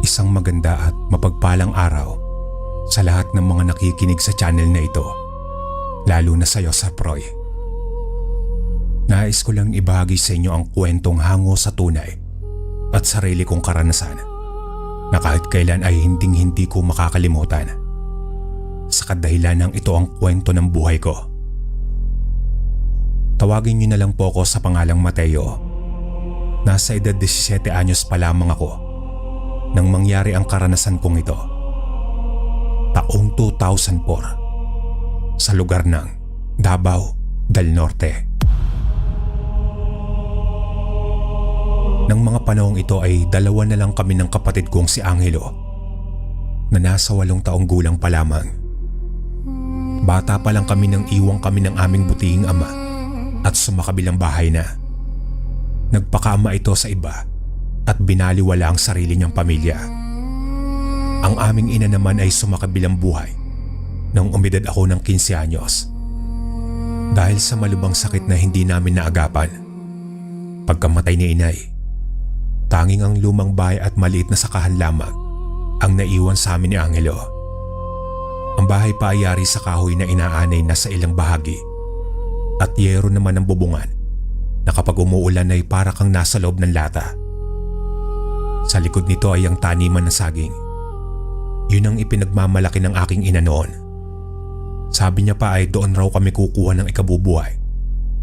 Isang maganda at mapagpalang araw sa lahat ng mga nakikinig sa channel na ito, lalo na sa iyo, Sir Proy. Nais ko lang ibahagi sa inyo ang kwentong hango sa tunay at sarili kong karanasan na kahit kailan ay hinding-hindi ko makakalimutan. Sa kadahilan ng ito ang kwento ng buhay ko. Tawagin niyo na lang po ako sa pangalang Mateo. Nasa edad 17 anyos pa lamang ako nang mangyari ang karanasan kong ito. Taong 2004 sa lugar ng Davao del Norte. Nang mga panahong ito ay dalawa na lang kami ng kapatid kong si Angelo na nasa 8 taong gulang pa lamang. Bata pa lang kami nang iwang kami ng aming butihing ama at sumakabilang bahay na. Nagpakaama ito sa iba at binaliwala ang sarili niyang pamilya. Ang aming ina naman ay sumakabilang buhay nang umedad ako ng 15 anyos. Dahil sa malubang sakit na hindi namin naagapan. Pagkamatay ni inay, tanging ang lumang bahay at maliit na sakahan lamang ang naiwan sa amin ni Angelo. Ang bahay pa ay yari sa kahoy na inaanay na sa ilang bahagi at yero naman ang bubungan na kapag umuulan ay para kang nasa loob ng lata. Sa likod nito ay ang taniman ng saging. Yun ang ipinagmamalaki ng aking ina noon. Sabi niya pa ay doon raw kami kukuha ng ikabubuhay.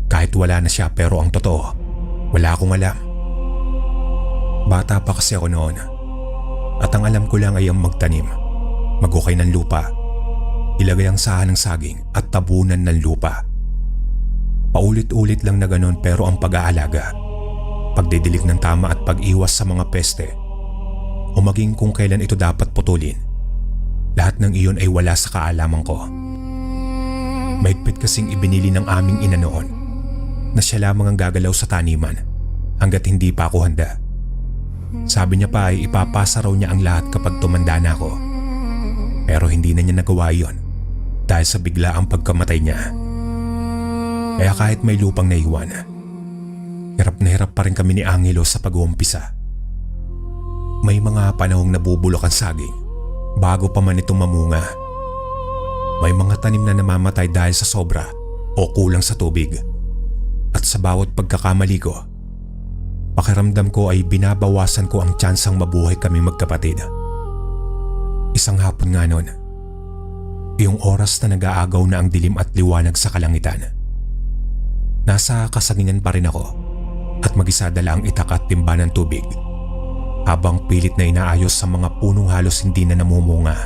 Kahit wala na siya, pero ang totoo, wala akong alam. Bata pa kasi ako noon. At ang alam ko lang ay ang magtanim, magukay ng lupa, ilagay ang sahan ng saging at tabunan ng lupa. Paulit-ulit lang na ganon, pero ang pag-aalaga, pagdidilig ng tama at pag-iwas sa mga peste o maging kung kailan ito dapat putulin, lahat ng iyon ay wala sa kaalaman ko. Mahigpit kasing ibinili ng aming ina noon na siya lamang ang gagalaw sa taniman hanggat hindi pa ako handa. Sabi niya pa ay ipapasa raw niya ang lahat kapag tumanda na ako. Pero hindi na niya nagawa iyon dahil sa biglaang pagkamatay niya. Kaya kahit may lupang naiwan, hirap na hirap pa rin kami ni Angelo sa pag-uumpisa. May mga panahong nabubulok ang saging bago pa man ito mamunga. May mga tanim na namamatay dahil sa sobra o kulang sa tubig. At sa bawat pagkakamali ko, pakiramdam ko ay binabawasan ko ang tsansang mabuhay kami magkapatid. Isang hapon nga noon, yung oras na nag-aagaw na ang dilim at liwanag sa kalangitan. Nasa kasagingan pa rin ako at mag-isa dala ang itak at timba ng tubig habang pilit na inaayos sa mga punong halos hindi na namumunga.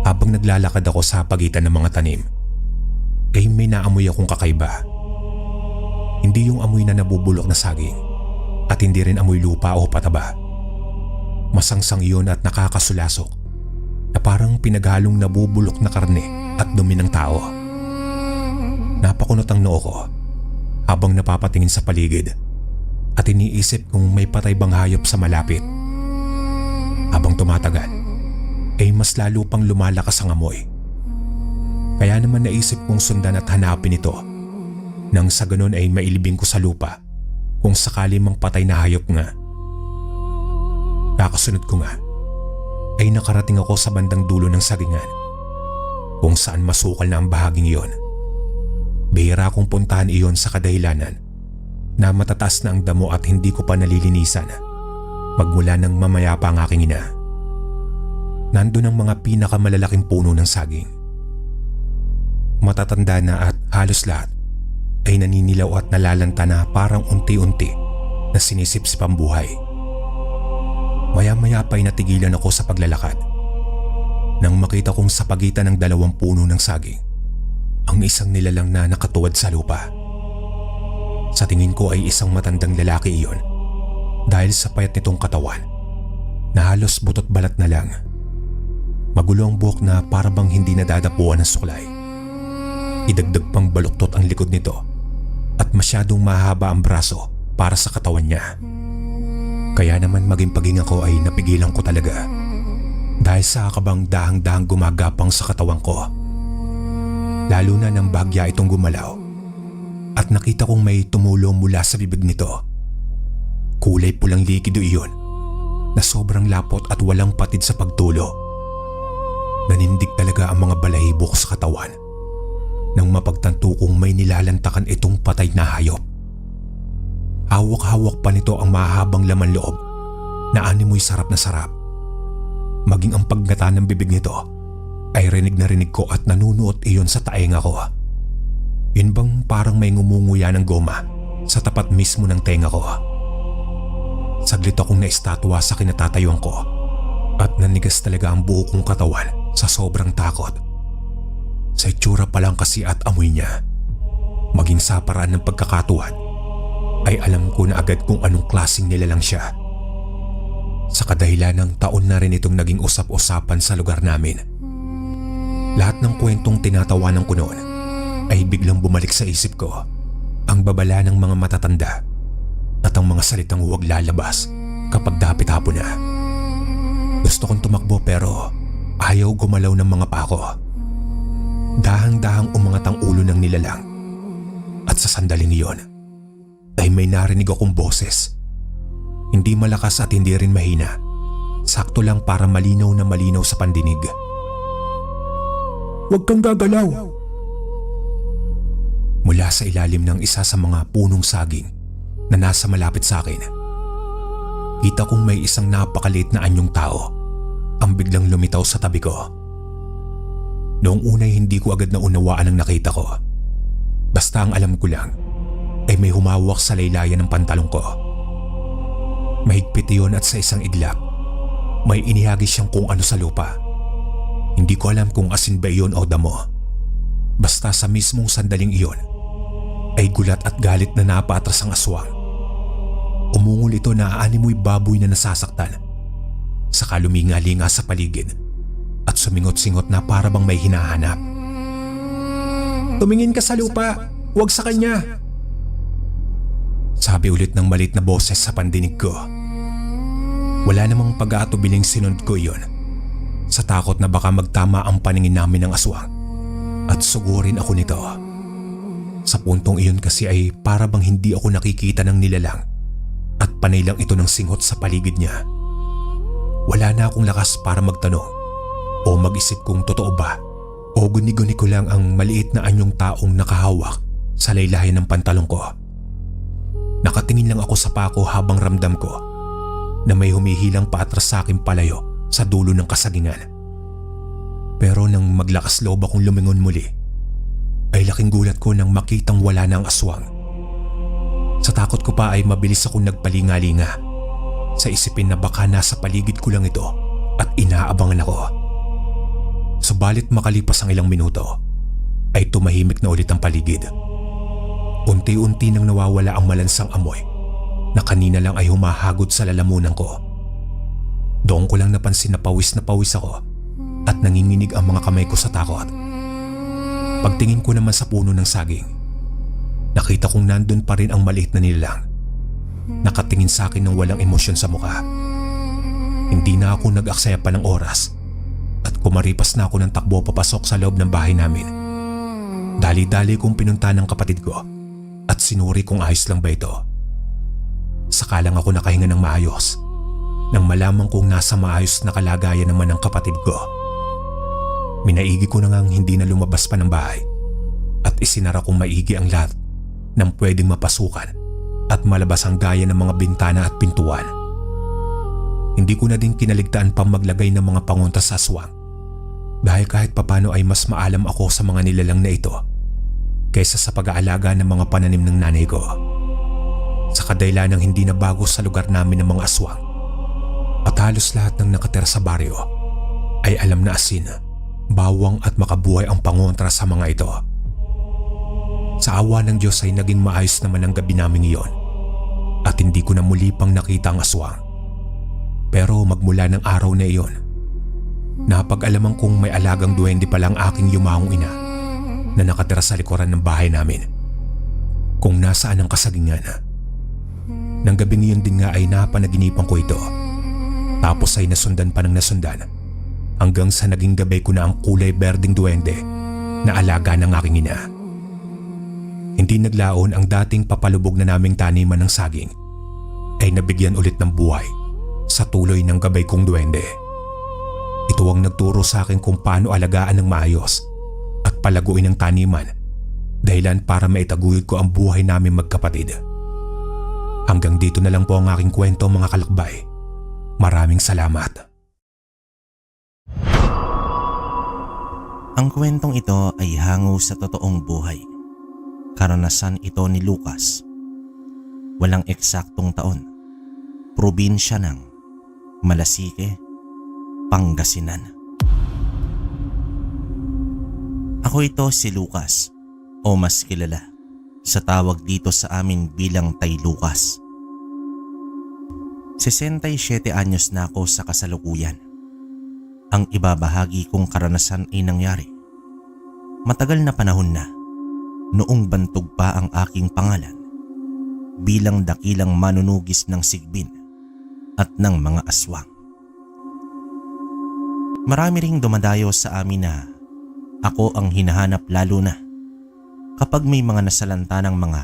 Habang naglalakad ako sa pagitan ng mga tanim, ay may naamoy akong kakaiba. Hindi yung amoy na nabubulok na saging at hindi rin amoy lupa o pataba. Masangsang iyon at nakakasulasok na parang pinaghalong nabubulok na karne at dumi ng tao. Napakunot ang noo ko habang napapatingin sa paligid at iniisip kung may patay bang hayop sa malapit. Habang tumatagal, ay mas lalo pang lumalakas ang amoy. Kaya naman naisip kong sundan at hanapin ito nang sa ganun ay mailibing ko sa lupa kung sakali mang patay na hayop nga. Kakasunod ko nga ay nakarating ako sa bandang dulo ng sagingan kung saan masukal na ang bahaging iyon. Bihira kong puntahan iyon sa kadahilanan na matataas na ang damo at hindi ko pa nalilinisan magmula nang mamaya pa ang aking ina. Nandun ang mga pinakamalalaking puno ng saging. Matatanda na at halos lahat ay naninilaw at nalalanta na parang unti-unti na sinisipsip ang buhay. Maya-maya pa ay natigilan ako sa paglalakad nang makita kong sa pagitan ng 2 puno ng saging ang isang nilalang na nakatuwad sa lupa. Sa tingin ko ay isang matandang lalaki iyon dahil sa payat nitong katawan na halos butot balat na lang. Magulo ang buhok na parabang hindi nadadapuan ng suklay. Idagdag pang baluktot ang likod nito at masyadong mahaba ang braso para sa katawan niya. Kaya naman maging paghinga ko ay napigilan ko talaga dahil sa kabang dahang-dahang gumagapang sa katawan ko. Lalo na nang bahagya itong gumalaw at nakita kong may tumulong mula sa bibig nito. Kulay pulang likido iyon na sobrang lapot at walang patid sa pagtulo. Nanindig talaga ang mga balahibo ko sa katawan nang mapagtanto kong may nilalantakan itong patay na hayop. Hawak-hawak pa nito ang mahabang laman loob na animoy sarap na sarap. Maging ang pagngata ng bibig nito ay rinig na rinig ko at nanunuot iyon sa taenga ko. Yun bang parang may ngumunguya ng goma sa tapat mismo ng tenga ko. Saglit akong naistatwa sa kinatatayuan ko at nanigas talaga ang buo kong katawan sa sobrang takot. Sa itsura pa lang kasi at amoy niya, maging sa paraan ng pagkakatuwad, ay alam ko na agad kung anong klaseng nilalang siya. Sa kadahilan ng taon na rin itong naging usap-usapan sa lugar namin. Lahat ng kwentong tinatawanan ko noon ay biglang bumalik sa isip ko ang babala ng mga matatanda at ang mga salitang huwag lalabas kapag dapit hapon na. Gusto kong tumakbo pero ayaw gumalaw ng mga pako. Dahang-dahang umangat ang ulo ng nilalang at sa sandaling iyon ay may narinig akong boses. Hindi malakas at hindi rin mahina. Sakto lang para malinaw na malinaw sa pandinig. "Huwag kang gagalaw." Mula sa ilalim ng isa sa mga punong saging na nasa malapit sa akin, kita kong may isang napakaliit na anyong tao ang biglang lumitaw sa tabi ko. Noong unay hindi ko agad naunawaan ang nakita ko. Basta ang alam ko lang ay may humawak sa laylayan ng pantalong ko. Mahigpit iyon at sa isang iglap, may inihagis siyang kung ano sa lupa. Hindi ko alam kung asin ba iyon o damo. Basta sa mismong sandaling iyon, ay gulat at galit na napaatras ang aswang. Umungol ito na animoy baboy na nasasaktan. Saka luminga-linga sa paligid at sumingot-singot na para bang may hinahanap. "Tumingin ka sa lupa, huwag sa kanya," sabi ulit ng maliit na boses sa pandinig ko. Wala namang pag-aatubiling sinunod ko iyon sa takot na baka magtama ang paningin namin ng aswang at sugurin ako nito. Sa puntong iyon kasi ay para bang hindi ako nakikita ng nilalang at panay lang ito ng singhot sa paligid niya. Wala na akong lakas para magtanong o mag-isip kung totoo ba o guni-guni ko lang ang maliit na anyong taong nakahawak sa laylayan ng pantalong ko. Nakatingin lang ako sa pako habang ramdam ko na may humihilang paatras sa akin palayo sa dulo ng kasagingan. Pero nang maglakas loob akong lumingon muli, ay laking gulat ko nang makitang wala na ang aswang. Sa takot ko pa ay mabilis akong nagpalinga-linga sa isipin na baka nasa paligid ko lang ito at inaabangan ako. Subalit makalipas ang ilang minuto, ay tumahimik na ulit ang paligid. Unti-unti nang nawawala ang malansang amoy na kanina lang ay humahagod sa lalamunan ko. Doon ko lang napansin na pawis ako at nanginginig ang mga kamay ko sa takot. Pagtingin ko naman sa puno ng saging, nakita kong nandun pa rin ang maliit na nilalang. Nakatingin sa akin ng walang emosyon sa mukha. Hindi na ako nag-aksaya pa ng oras at kumaripas na ako ng takbo papasok sa loob ng bahay namin. Dali-dali kong pinunta ng kapatid ko at sinuri kung ayos lang ba ito. Saka lang ako nakahinga ng maayos nang malaman kong nasa maayos na kalagayan naman ng kapatid ko. Minaigi ko na ngang hindi na lumabas pa ng bahay at isinara kong maigi ang lahat ng pwedeng mapasukan at malabas ang gaya ng mga bintana at pintuan. Hindi ko na din kinaligtaan pang maglagay ng mga pangontra sa aswang dahil kahit papano ay mas maalam ako sa mga nilalang na ito kaysa sa pag-aalaga ng mga pananim ng nanay ko. Sa kadahilan ng hindi na bago sa lugar namin ng mga aswang at halos lahat ng nakatira sa baryo ay alam na asin, bawang at makabuhay ang pangontra sa mga ito. Sa awa ng Diyos ay naging maayos naman ang gabi naming iyon at hindi ko na muli pang nakita ang aswang. Pero magmula ng araw na iyon, napag-alaman kong may alagang duwende palang aking yumaong ina na nakatira sa likuran ng bahay namin. Kung nasaan ang kasagingan. Nang gabing iyon din nga ay napanaginipan ko ito. Tapos ay nasundan pa ng nasundan hanggang sa naging gabay ko na ang kulay berdeng duwende na alaga ng aking ina. Hindi naglaon ang dating papalubog na naming taniman ng saging ay nabigyan ulit ng buhay sa tuloy ng gabay kong duwende. Ito ang nagturo sa akin kung paano alagaan ng maayos at palaguin ang taniman, dahilan para maitaguyod ko ang buhay namin magkapatid. Hanggang dito na lang po ang aking kwento, mga kalakbay. Maraming salamat. Ang kwentong ito ay hango sa totoong buhay. Karanasan ito ni Lucas. Walang eksaktong taon. Probinsya ng Malasike, Pangasinan. Ako ito si Lucas, o mas kilala sa tawag dito sa amin bilang Tay Lucas. 67 anyos na ako sa kasalukuyan. Ang ibabahagi kong karanasan ay nangyari matagal na panahon na, noong bantog pa ang aking pangalan bilang dakilang manunugis ng sigbin at ng mga aswang. Marami ring dumadayo sa amin na ako ang hinahanap, lalo na kapag may mga nasalanta ng mga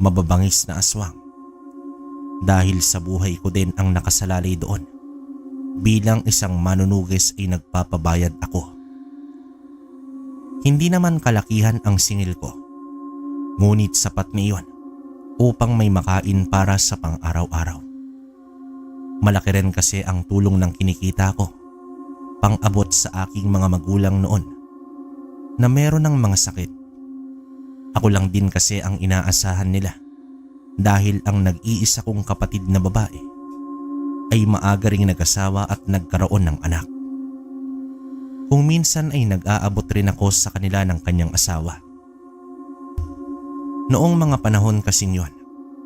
mababangis na aswang, dahil sa buhay ko din ang nakasalalay doon. Bilang isang manunugis ay nagpapabayad ako. Hindi naman kalakihan ang singil ko, ngunit sapat na iyon upang may makain para sa pang-araw-araw. Malaki rin kasi ang tulong ng kinikita ko, pang-abot sa aking mga magulang noon na meron ng mga sakit. Ako lang din kasi ang inaasahan nila, dahil ang nag-iisa kong kapatid na babae ay maaga ring nag-asawa at nagkaroon ng anak. Kung minsan ay nag-aabot rin ako sa kanila ng kanyang asawa. Noong mga panahon kasing yon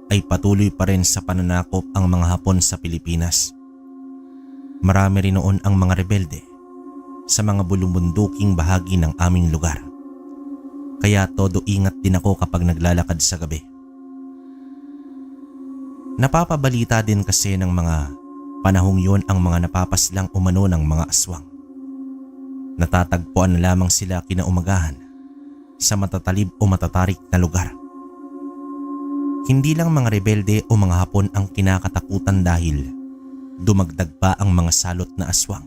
ay patuloy pa rin sa pananakop ang mga Hapon sa Pilipinas. Marami rin noon ang mga rebelde sa mga bulumunduking bahagi ng aming lugar. Kaya todo ingat din ako kapag naglalakad sa gabi. Napapabalita din kasi ng mga panahong yon ang mga napapaslang umano ng mga aswang. Natatagpuan na lamang sila kinaumagahan sa matatalib o matatarik na lugar. Hindi lang mga rebelde o mga Hapon ang kinakatakutan dahil dumagdag pa ang mga salot na aswang.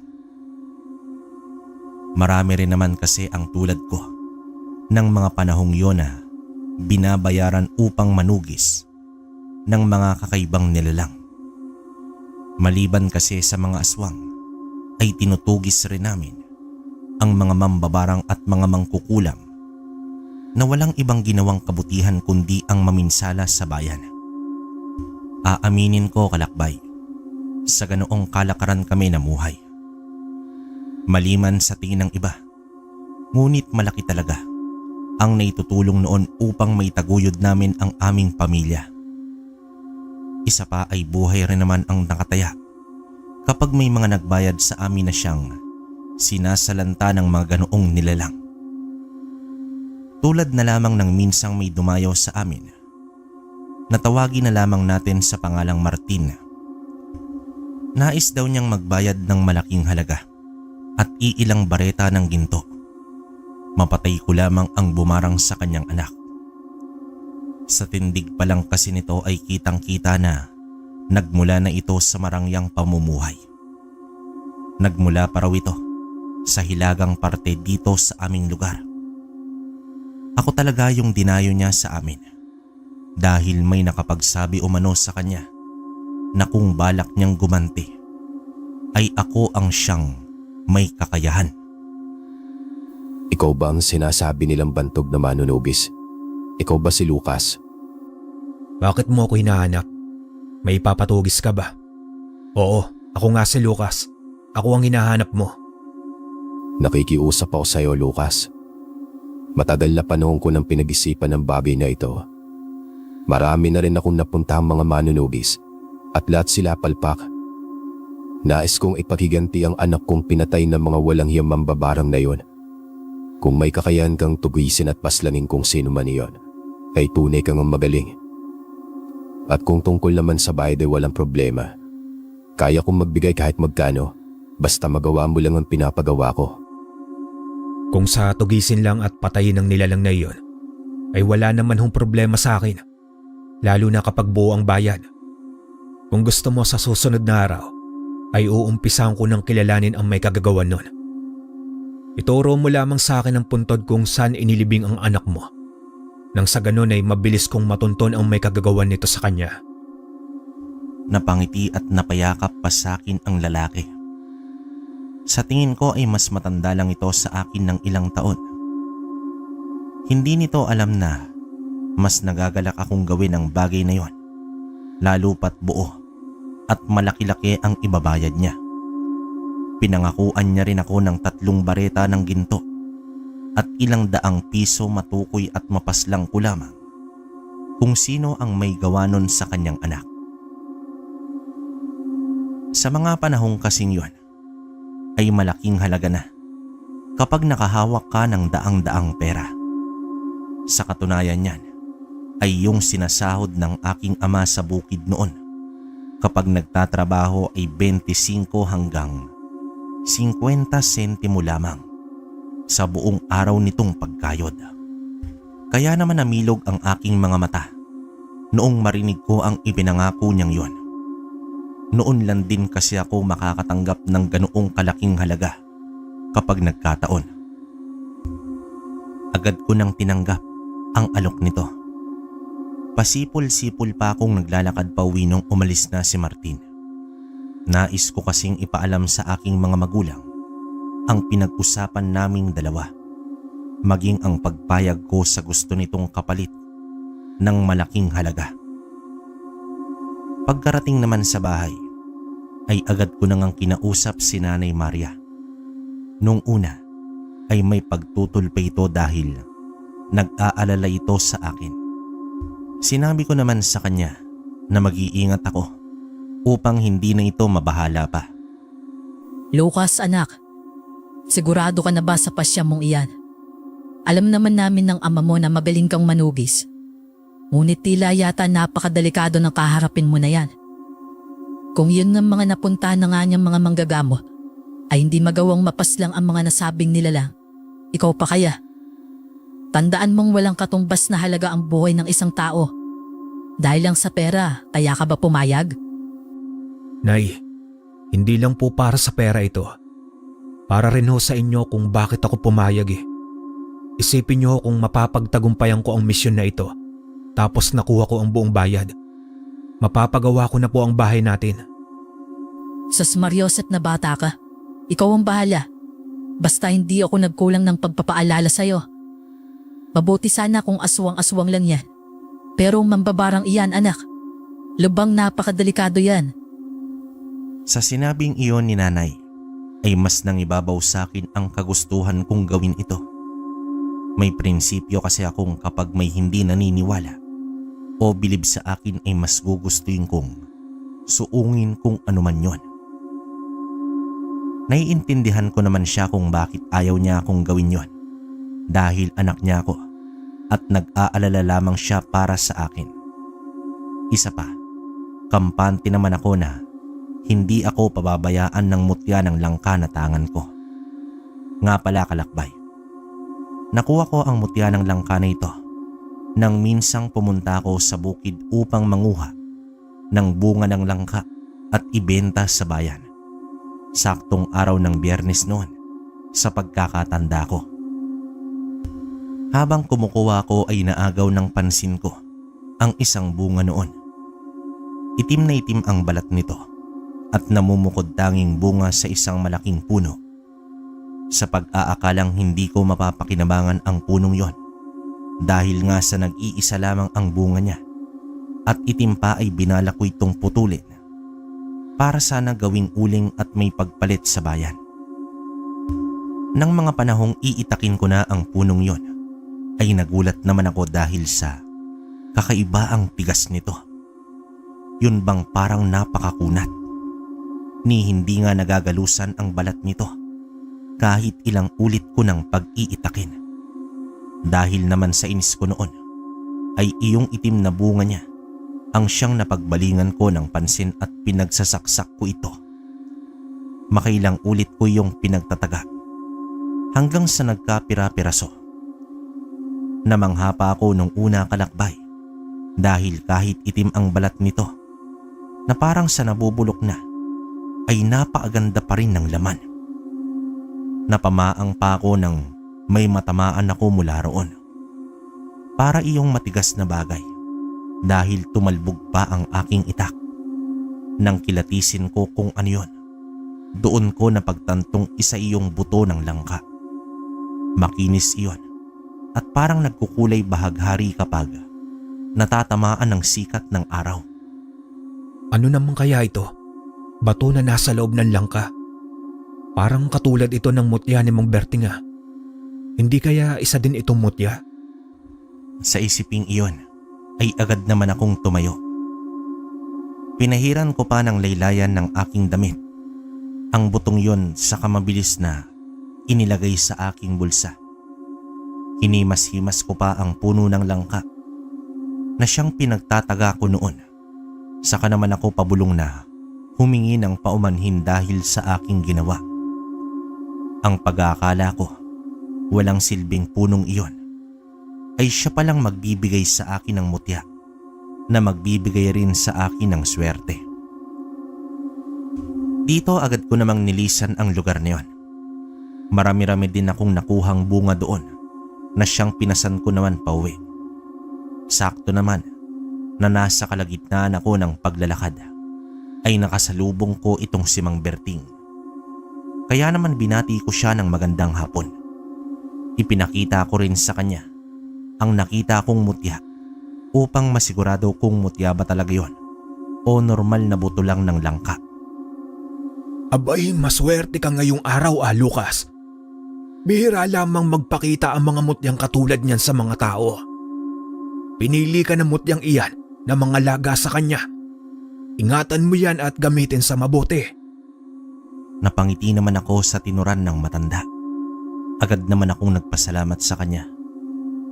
Marami rin naman kasi ang tulad ko ng mga panahong yon na binabayaran upang manugis ng mga kakaibang nilalang. Maliban kasi sa mga aswang ay tinutugis rin namin ang mga mambabarang at mga mangkukulam na walang ibang ginawang kabutihan kundi ang maminsala sa bayan. Aaminin ko, kalakbay, sa ganoong kalakaran kami namuhay. Maliman sa tingin ng iba, ngunit malaki talaga ang naitutulong noon upang maitaguyod namin ang aming pamilya. Isa pa ay buhay rin naman ang nakataya kapag may mga nagbayad sa amin na siyang sinasalanta ng mga ganoong nilalang. Tulad na lamang ng minsang may dumayo sa amin. Natawagin na lamang natin sa pangalang Martin. Nais daw niyang magbayad ng malaking halaga at iilang bareta ng ginto. Mapatay ko lamang ang bumarang sa kanyang anak. Sa tindig pa lang kasi nito ay kitang-kita na nagmula na ito sa marangyang pamumuhay. Nagmula pa raw ito sa hilagang parte dito sa aming lugar. Ako talaga yung dinayo niya sa amin dahil may nakapagsabi umano sa kanya na kung balak niyang gumanti ay ako ang siyang may kakayahan. Ikaw ba ang sinasabi nilang bantog na manunugis? Ikaw ba si Lucas? Bakit mo ako hinahanap? May ipapatugis ka ba? Oo, ako nga si Lucas. Ako ang hinahanap mo. Nakikiusap ako sa iyo, Lucas. Matagal na panahon ko nang pinag-isipan ng bagay na ito. Marami na rin akong napuntahang mga manunugis at lahat sila palpak. Nais kong ipaghiganti ang anak kong pinatay ng mga walang hiyang mambabarang na yon. Kung may kakayahan kang tugisin at paslangin kung sino man iyon, ay tunay kang magaling. At kung tungkol naman sa bayad ay walang problema. Kaya kong magbigay kahit magkano, basta magawa mo lang ang pinapagawa ko. Kung sa tugisin lang at patayin ng nilalang na iyon, ay wala naman hong problema sa akin. Lalo na kapag buo ang bayad. Kung gusto mo sa susunod na araw, ay uumpisahan ko ng kilalanin ang may kagagawan nun. Ituro mo lamang sa akin ang puntod kung saan inilibing ang anak mo. Nang sa ganon ay mabilis kong matunton ang may kagagawan nito sa kanya. Napangiti at napayakap pa sa akin ang lalaki. Sa tingin ko ay mas matanda lang ito sa akin ng ilang taon. Hindi nito alam na mas nagagalak akong gawin ang bagay na yon, lalo pat buo at malaki-laki ang ibabayad niya. Pinangakuan niya rin ako ng 3 bareta ng ginto at ilang daang piso matukoy at mapaslang ko lamang kung sino ang may gawa nun sa kanyang anak. Sa mga panahong kasing yun ay malaking halaga na kapag nakahawak ka ng daang-daang pera. Sa katunayan niyan ay yung sinasahod ng aking ama sa bukid noon kapag nagtatrabaho ay 25 hanggang 50 sentimo lamang sa buong araw nitong pagkayod. Kaya naman namilog ang aking mga mata noong marinig ko ang ipinangako niyang yon. Noon lang din kasi ako makakatanggap ng ganoong kalaking halaga kapag nagkataon. Agad ko nang tinanggap ang alok nito. Pasipol-sipol pa akong naglalakad pa uwi nung umalis na si Martin. Nais ko kasing ipaalam sa aking mga magulang ang pinag-usapan naming dalawa, maging ang pagpayag ko sa gusto nitong kapalit ng malaking halaga. Pagkarating naman sa bahay, ay agad ko nang kinausap si Nanay Maria. Nung una ay may pagtutol pa ito dahil nag-aalala ito sa akin. Sinabi ko naman sa kanya na mag-iingat ako upang hindi na ito mabahala pa. Lucas anak, sigurado ka na ba sa pasya mong iyan? Alam naman namin ng ama mo na magaling kang manugis. Ngunit tila yata napakadelikado ng kaharapin mo na yan. Kung yun ng mga napunta na nga niyang mga manggagamo, ay hindi magawang mapaslang ang mga nasabing nilalang. Ikaw pa kaya? Tandaan mong walang katumbas na halaga ang buhay ng isang tao. Dahil lang sa pera, kaya ka ba pumayag? Nay, hindi lang po para sa pera ito. Para rin ho sa inyo kung bakit ako pumayag eh. Isipin niyo kung mapapagtagumpayan ko ang misyon na ito, tapos nakuha ko ang buong bayad. Mapapagawa ko na po ang bahay natin. Sas Mariosep na bata ka, ikaw ang bahala. Basta hindi ako nagkulang ng pagpapaalala sa'yo. Mabuti sana kung aswang-aswang lang yan. Pero mambabarang iyan anak. Lubang napakadelikado yan. Sa sinabing iyon ni nanay, ay mas nangibabaw sa akin ang kagustuhan kong gawin ito. May prinsipyo kasi akong kapag may hindi naniniwala o bilib sa akin ay mas gugustuhin kong suungin kung anuman yon. Naiintindihan ko naman siya kung bakit ayaw niya akong gawin yon. Dahil anak niya ako at nag-aalala lamang siya para sa akin. Isa pa, kampante naman ako na hindi ako pababayaan ng mutya ng langka na tangan ko. Nga pala kalakbay, nakuha ko ang mutya ng langka na ito nang minsang pumunta ako sa bukid upang manguha ng bunga ng langka at ibenta sa bayan. Saktong araw ng Biyernes noon sa pagkakatanda ko. Habang kumukuha ko ay naagaw ng pansin ko ang isang bunga noon. Itim na itim ang balat nito at namumukod tanging bunga sa isang malaking puno. Sa pag-aakalang hindi ko mapapakinabangan ang punong yon dahil nga sa nag-iisa lamang ang bunga niya at itim pa ay binalak ko itong putulin para sana gawing uling at may pagpalit sa bayan. Nang mga panahong iitakin ko na ang punong yon, ay nagulat naman ako dahil sa kakaiba ang tigas nito. Yun bang parang napakakunat. Ni hindi nga nagagalusan ang balat nito kahit ilang ulit ko ng pag-iitakin. Dahil naman sa inis ko noon, ay iyong itim na bunga niya ang siyang napagbalingan ko ng pansin at pinagsasaksak ko ito. Makailang ulit ko yung pinagtataga hanggang sa nagkapira-piraso. Namangha pa ako nung una kalakbay dahil kahit itim ang balat nito na parang sa nabubulok na ay napakaganda pa rin ng laman. Napamaang pa ako nang may matamaan ako mula roon. Para iyong matigas na bagay dahil tumalbog pa ang aking itak. Nang kilatisin ko kung ano yun, doon ko napagtantong isa iyong buto ng langka. Makinis iyon at parang nagkukulay bahaghari kapag natatamaan ng sikat ng araw. Ano naman kaya ito? Bato na nasa loob ng langka. Parang katulad ito ng mutya ni Mang Berting ah. Hindi kaya isa din itong mutya? Sa isiping iyon ay agad naman akong tumayo. Pinahiran ko pa ng laylayan ng aking damit ang butong yon sa kamabilis na inilagay sa aking bulsa. Hinimas-himas ko pa ang puno ng langka na siyang pinagtataga ko noon. Saka naman ako pabulong na humingi ng paumanhin dahil sa aking ginawa. Ang pag-aakala ko, walang silbing punong iyon, ay siya palang magbibigay sa akin ng mutya na magbibigay rin sa akin ng swerte. Dito agad ko namang nilisan ang lugar na yon. Marami-rami din akong nakuhang bunga doon na siyang pinasan ko naman pauwi. Sakto naman na nasa kalagitnaan ako ng paglalakad ay nakasalubong ko itong si Mang Berting. Kaya naman binati ko siya ng magandang hapon. Ipinakita ko rin sa kanya ang nakita kong mutya upang masigurado kung mutya ba talaga yon o normal na buto lang ng langka. Abay, maswerte ka ngayong araw Lucas. Bihira lamang magpakita ang mga mutyang katulad niyan sa mga tao. Pinili ka ng mutyang iyan na mga laga sa kanya. Ingatan mo yan at gamitin sa mabuti. Napangiti naman ako sa tinuran ng matanda. Agad naman akong nagpasalamat sa kanya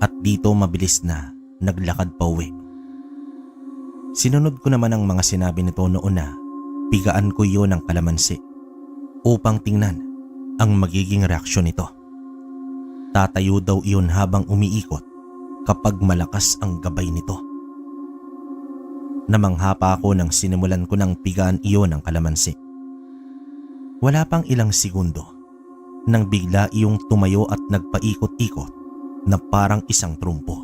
at dito mabilis na naglakad pa uwi. Sinunod ko naman ang mga sinabi nito noon na pigaan ko iyon ng kalamansi upang tingnan ang magiging reaksyon nito. Tatayo daw iyon habang umiikot kapag malakas ang gabay nito. Namangha pa ako nang sinimulan ko ng pigaan iyon ng kalamansi. Wala pang ilang segundo nang bigla iyong tumayo at nagpaikot-ikot na parang isang trumpo.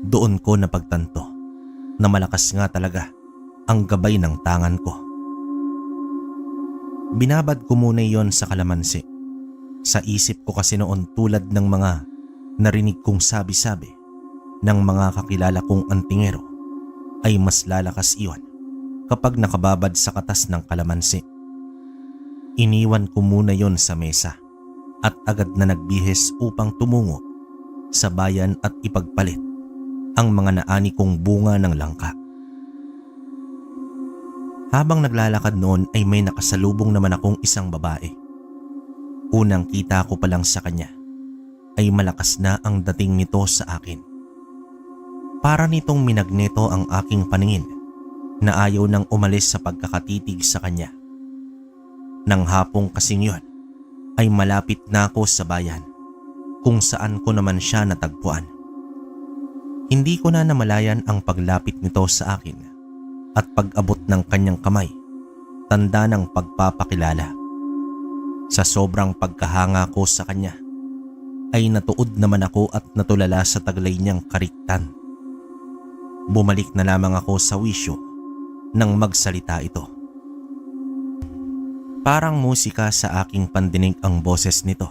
Doon ko napagtanto na malakas nga talaga ang gabay ng tangan ko. Binabad ko muna iyon sa kalamansi. Sa isip ko kasi noon tulad ng mga narinig kong sabi-sabi ng mga kakilala kong antingero ay mas lalakas iyon kapag nakababad sa katas ng kalamansi. Iniwan ko muna yon sa mesa at agad na nagbihes upang tumungo sa bayan at ipagpalit ang mga naani kong bunga ng langka. Habang naglalakad noon ay may nakasalubong naman akong isang babae. Unang kita ko pa lang sa kanya ay malakas na ang dating nito sa akin. Para nitong minagneto ang aking paningin na ayaw nang umalis sa pagkakatitig sa kanya. Nang hapong kasing yon ay malapit na ako sa bayan kung saan ko naman siya natagpuan. Hindi ko na namalayan ang paglapit nito sa akin at pag-abot ng kanyang kamay, tanda ng pagpapakilala. Sa sobrang pagkahanga ko sa kanya ay natuod naman ako at natulala sa taglay niyang kariktan. Bumalik na lamang ako sa wisyo nang magsalita ito. Parang musika sa aking pandinig ang boses nito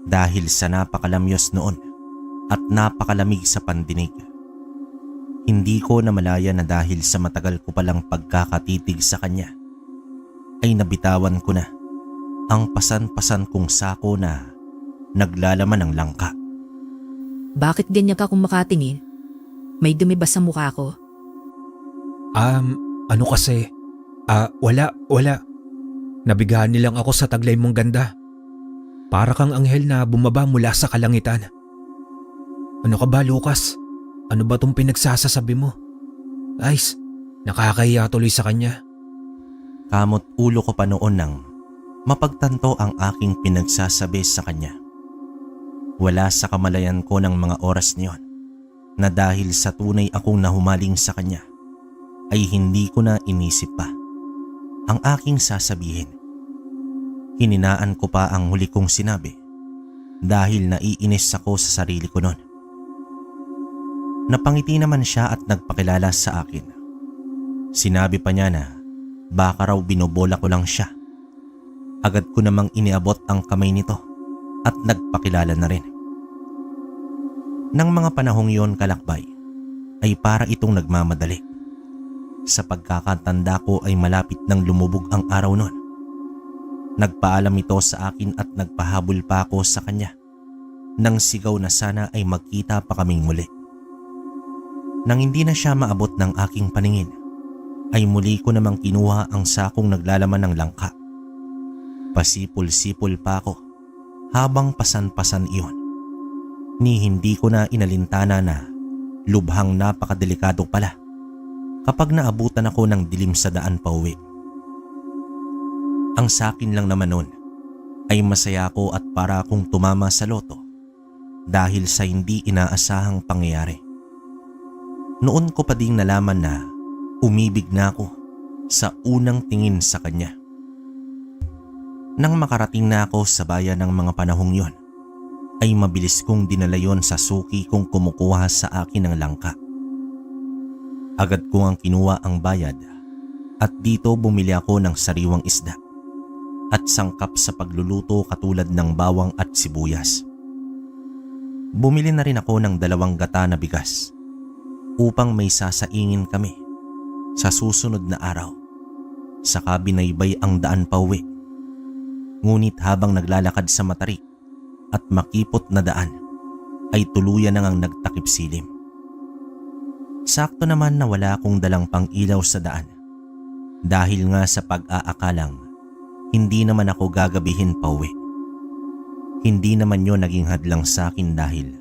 dahil sa napakalamyos noon at napakalamig sa pandinig. Hindi ko namalaya na dahil sa matagal ko palang pagkakatitig sa kanya ay nabitawan ko na ang pasan-pasan kong sako na naglalaman ng langka. Bakit ganyan ka kung makatingin? May dumi ba sa mukha ko? Ano kasi? Wala. Nabigahan nilang ako sa taglay mong ganda. Para kang anghel na bumaba mula sa kalangitan. Ano ka ba, Lucas? Ano ba tong pinagsasasabi mo? Ayos, nakakahiya tuloy sa kanya. Kamot ulo ko pa noon nang mapagtanto ang aking pinagsasabi sa kanya. Wala sa kamalayan ko ng mga oras niyon na dahil sa tunay akong nahumaling sa kanya ay hindi ko na inisip pa ang aking sasabihin. Hininaan ko pa ang huli kong sinabi dahil naiinis ako sa sarili ko noon. Napangiti naman siya at nagpakilala sa akin. Sinabi pa niya na baka raw binobola ko lang siya. Agad ko namang iniabot ang kamay nito at nagpakilala na rin. Nang mga panahong yon, Kalakbay, ay para itong nagmamadali. Sa pagkakatanda ko ay malapit nang lumubog ang araw noon. Nagpaalam ito sa akin at nagpahabol pa ako sa kanya nang sigaw na sana ay magkita pa kaming muli. Nang hindi na siya maabot ng aking paningin, ay muli ko namang kinuha ang sakong naglalaman ng langka. Pasipol-sipol pa ako habang pasan-pasan iyon. Ni hindi ko na inalintana na lubhang napakadelikado pala kapag naabutan ako ng dilim sa daan pauwi. Ang sakin lang naman noon ay masaya ako at para akong tumama sa loto dahil sa hindi inaasahang pangyayari. Noon ko pa ding nalaman na umibig na ako sa unang tingin sa kanya. Nang makarating na ako sa bayan ng mga panahong yon, ay mabilis kong dinala yon sa suki kong kumukuha sa akin ng langka. Agad ko ang kinuha ang bayad at dito bumili ako ng sariwang isda at sangkap sa pagluluto katulad ng bawang at sibuyas. Bumili na rin ako ng 2 gata na bigas upang may sasaingin kami sa susunod na araw. Saka binaybay ang daan pauwi. Ngunit habang naglalakad sa matarik at makipot na daan ay tuluyan na ngang nagtakip silim. Sakto naman na wala akong dalang pang-ilaw sa daan dahil nga sa pag-aakalang hindi naman ako gagabihin pauwi. Hindi naman yon naging hadlang sa akin dahil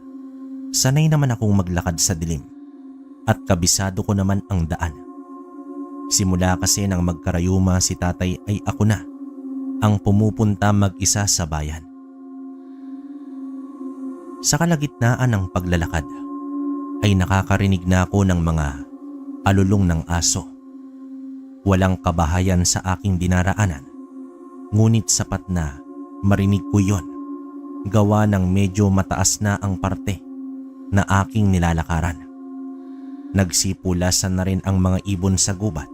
sanay naman akong maglakad sa dilim at kabisado ko naman ang daan. Simula kasi nang magkarayuma si tatay ay ako na ang pumupunta mag-isa sa bayan. Sa kalagitnaan ng paglalakad ay nakakarinig na ako ng mga alulong ng aso. Walang kabahayan sa aking dinaraanan, ngunit sapat na marinig ko yon gawa ng medyo mataas na ang parte na aking nilalakaran. Nagsipulasan na rin ang mga ibon sa gubat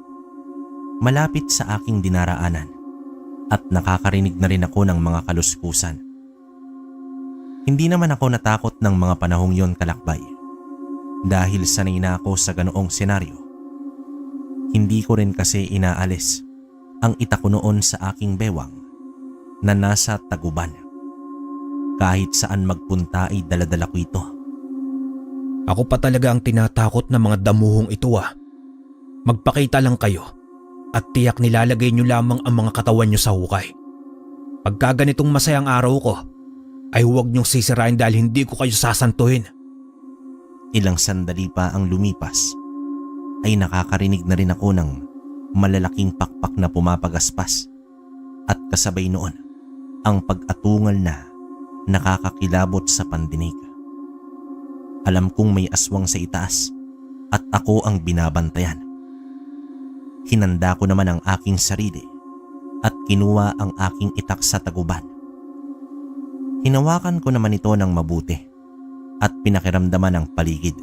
malapit sa aking dinaraanan at nakakarinig na rin ako ng mga kaluskusan. Hindi naman ako natakot ng mga panahong yon, Kalakbay, dahil sanay na ako sa ganoong senaryo. Hindi ko rin kasi inaalis ang ita ko noon sa aking bewang na nasa Taguban. Kahit saan magpunta ay daladala ko ito. Ako pa talaga ang tinatakot ng mga damuhong ito Magpakita lang kayo at tiyak nilalagay nyo lamang ang mga katawan nyo sa hukay. Pagka ganitong masayang araw ko, ay huwag nyong sisirain dahil hindi ko kayo sasantuhin. Ilang sandali pa ang lumipas ay nakakarinig na rin ako ng malalaking pakpak na pumapagaspas at kasabay noon ang pag-atungal na nakakakilabot sa pandinig. Alam kong may aswang sa itaas at ako ang binabantayan. Hinanda ko naman ang aking sarili at kinuha ang aking itak sa taguban. Hinawakan ko naman ito ng mabuti at pinakiramdaman ang paligid.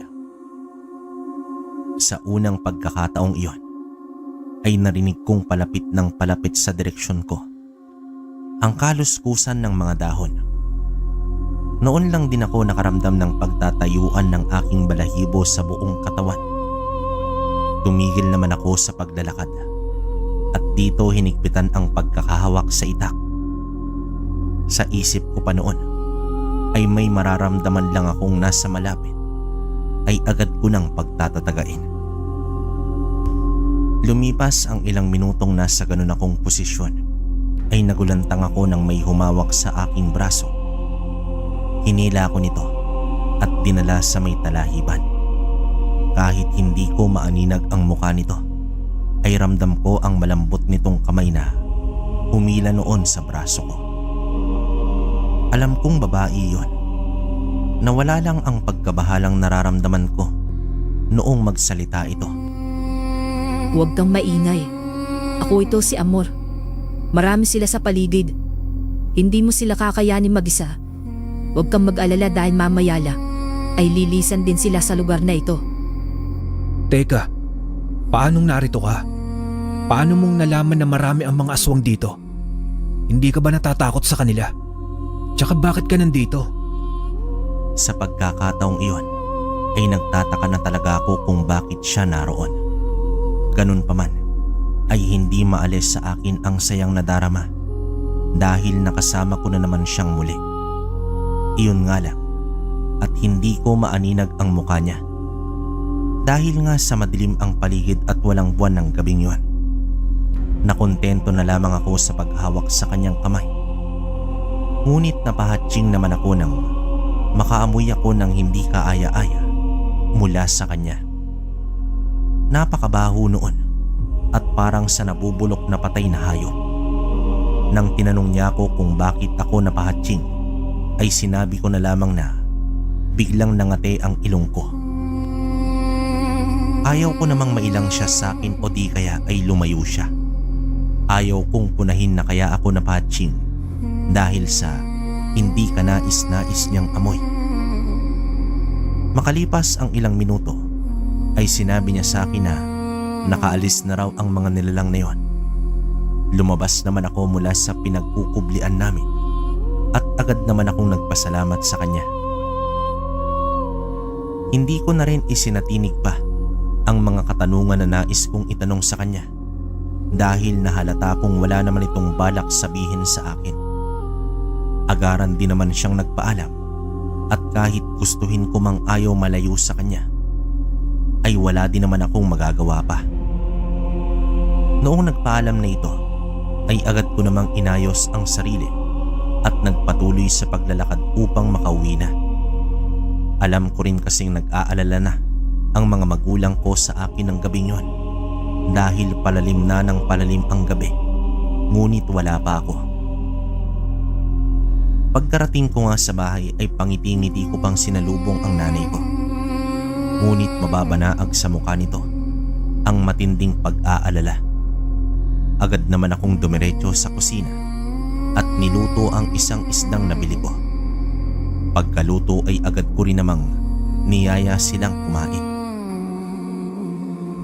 Sa unang pagkakataong iyon ay narinig kong palapit ng palapit sa direksyon ko ang kaluskusan ng mga dahon. Noon lang din ako nakaramdam ng pagtatayuan ng aking balahibo sa buong katawan. Tumigil naman ako sa paglalakad at dito hinigpitan ang pagkakahawak sa itak. Sa isip ko pa noon ay may mararamdaman lang akong nasa malapit ay agad ko nang pagtatatagain. Lumipas ang ilang minutong nasa ganun akong posisyon ay nagulantang ako nang may humawak sa aking braso. Hinila ko nito at dinala sa may talahiban. Kahit hindi ko maaninag ang mukha nito, ay ramdam ko ang malambot nitong kamay na humila noon sa braso ko. Alam kong babae yon. Nawala lang ang pagkabahalang nararamdaman ko noong magsalita ito. Huwag kang maingay. Ako ito si Amor. Marami sila sa paligid. Hindi mo sila kakayanin mag-isa. Huwag kang mag-alala dahil mamayala ay lilisan din sila sa lugar na ito. Teka, paanong narito ka? Paano mong nalaman na marami ang mga aswang dito? Hindi ka ba natatakot sa kanila? Tsaka bakit ka nandito? Sa pagkakataong iyon ay nagtataka na talaga ako kung bakit siya naroon. Ganun pa man ay hindi maalis sa akin ang sayang nadarama dahil nakasama ko na naman siyang muli. Iyon nga lang at hindi ko maaninag ang mukha niya. Dahil nga sa madilim ang paligid at walang buwan ng gabing yun. Nakontento na lamang ako sa paghawak sa kanyang kamay. Ngunit napahatching naman ako nang makaamoy ako ng hindi kaaya-aya mula sa kanya. Napakabaho noon at parang sa nabubulok na patay na hayop. Nang tinanong niya ako kung bakit ako napahatching, ay sinabi ko na lamang na biglang nangate ang ilong ko. Ayaw ko namang mailang siya sa akin o di kaya ay lumayo siya. Ayaw kong punahin na kaya ako napahatching dahil sa hindi ka nais-nais niyang amoy. Makalipas ang ilang minuto ay sinabi niya sa akin na nakaalis na raw ang mga nilalang na yon. Lumabas naman ako mula sa pinagkukublian namin at agad naman akong nagpasalamat sa kanya. Hindi ko na rin isinatinig pa ang mga katanungan na nais kong itanong sa kanya dahil nahalata kong wala naman itong balak sabihin sa akin. Agaran din naman siyang nagpaalam at kahit gustuhin ko mang ayaw malayo sa kanya ay wala din naman akong magagawa pa. Noong nagpaalam na ito ay agad ko namang inayos ang sarili at nagpatuloy sa paglalakad upang makauwi na. Alam ko rin kasing nag-aalala na ang mga magulang ko sa akin ng gabing yon dahil palalim na ng palalim ang gabi, ngunit wala pa ako. Pagkarating ko nga sa bahay ay pangiti-ngiti ko pang sinalubong ang nanay ko. Ngunit mababanaag sa mukha nito ang matinding pag-aalala. Agad naman akong dumiretso sa kusina at niluto ang isang isdang nabili ko. Pagkaluto ay agad ko rin namang niyaya silang kumain.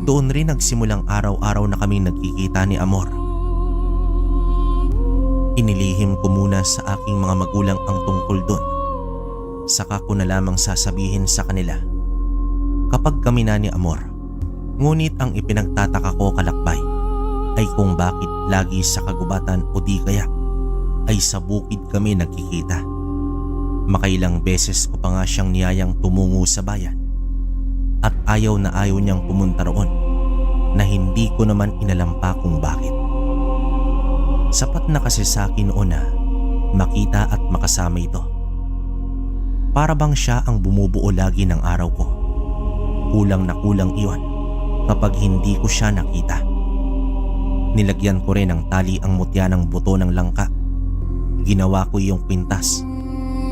Doon rin nagsimulang araw-araw na kaming nagkikita ni Amor. Inilihim ko muna sa aking mga magulang ang tungkol doon. Saka ko na lamang sasabihin sa kanila kapag kami na ni Amor. Ngunit ang ipinagtataka ko kalakbay ay kung bakit lagi sa kagubatan o di kaya ay sa bukid kami nagkikita. Makailang beses ko pa nga siyang niyayang tumungo sa bayan at ayaw na ayaw niyang pumunta roon na hindi ko naman inalampa kung bakit. Sapat na kasi sa akin noon na makita at makasama ito. Para bang siya ang bumubuo lagi ng araw ko. Kulang na kulang iyon kapag hindi ko siya nakita. Nilagyan ko rin ng tali ang mutya ng buto ng langka. Ginawa ko iyong kwintas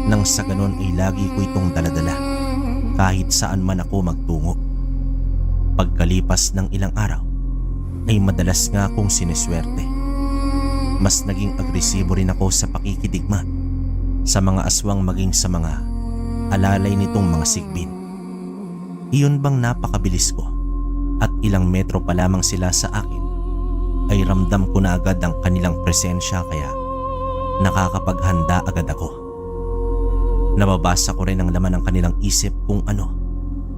nang sa ganon ay lagi ko itong daladala kahit saan man ako magtungo. Pagkalipas ng ilang araw ay madalas nga akong sineswerte. Mas naging agresibo rin ako sa pakikidigma sa mga aswang maging sa mga alalay nitong mga sigbin. Iyon bang napakabilis ko at ilang metro pa lamang sila sa akin ay ramdam ko na agad ang kanilang presensya kaya nakakapaghanda agad ako. Nababasa ko rin ang laman ng kanilang isip kung ano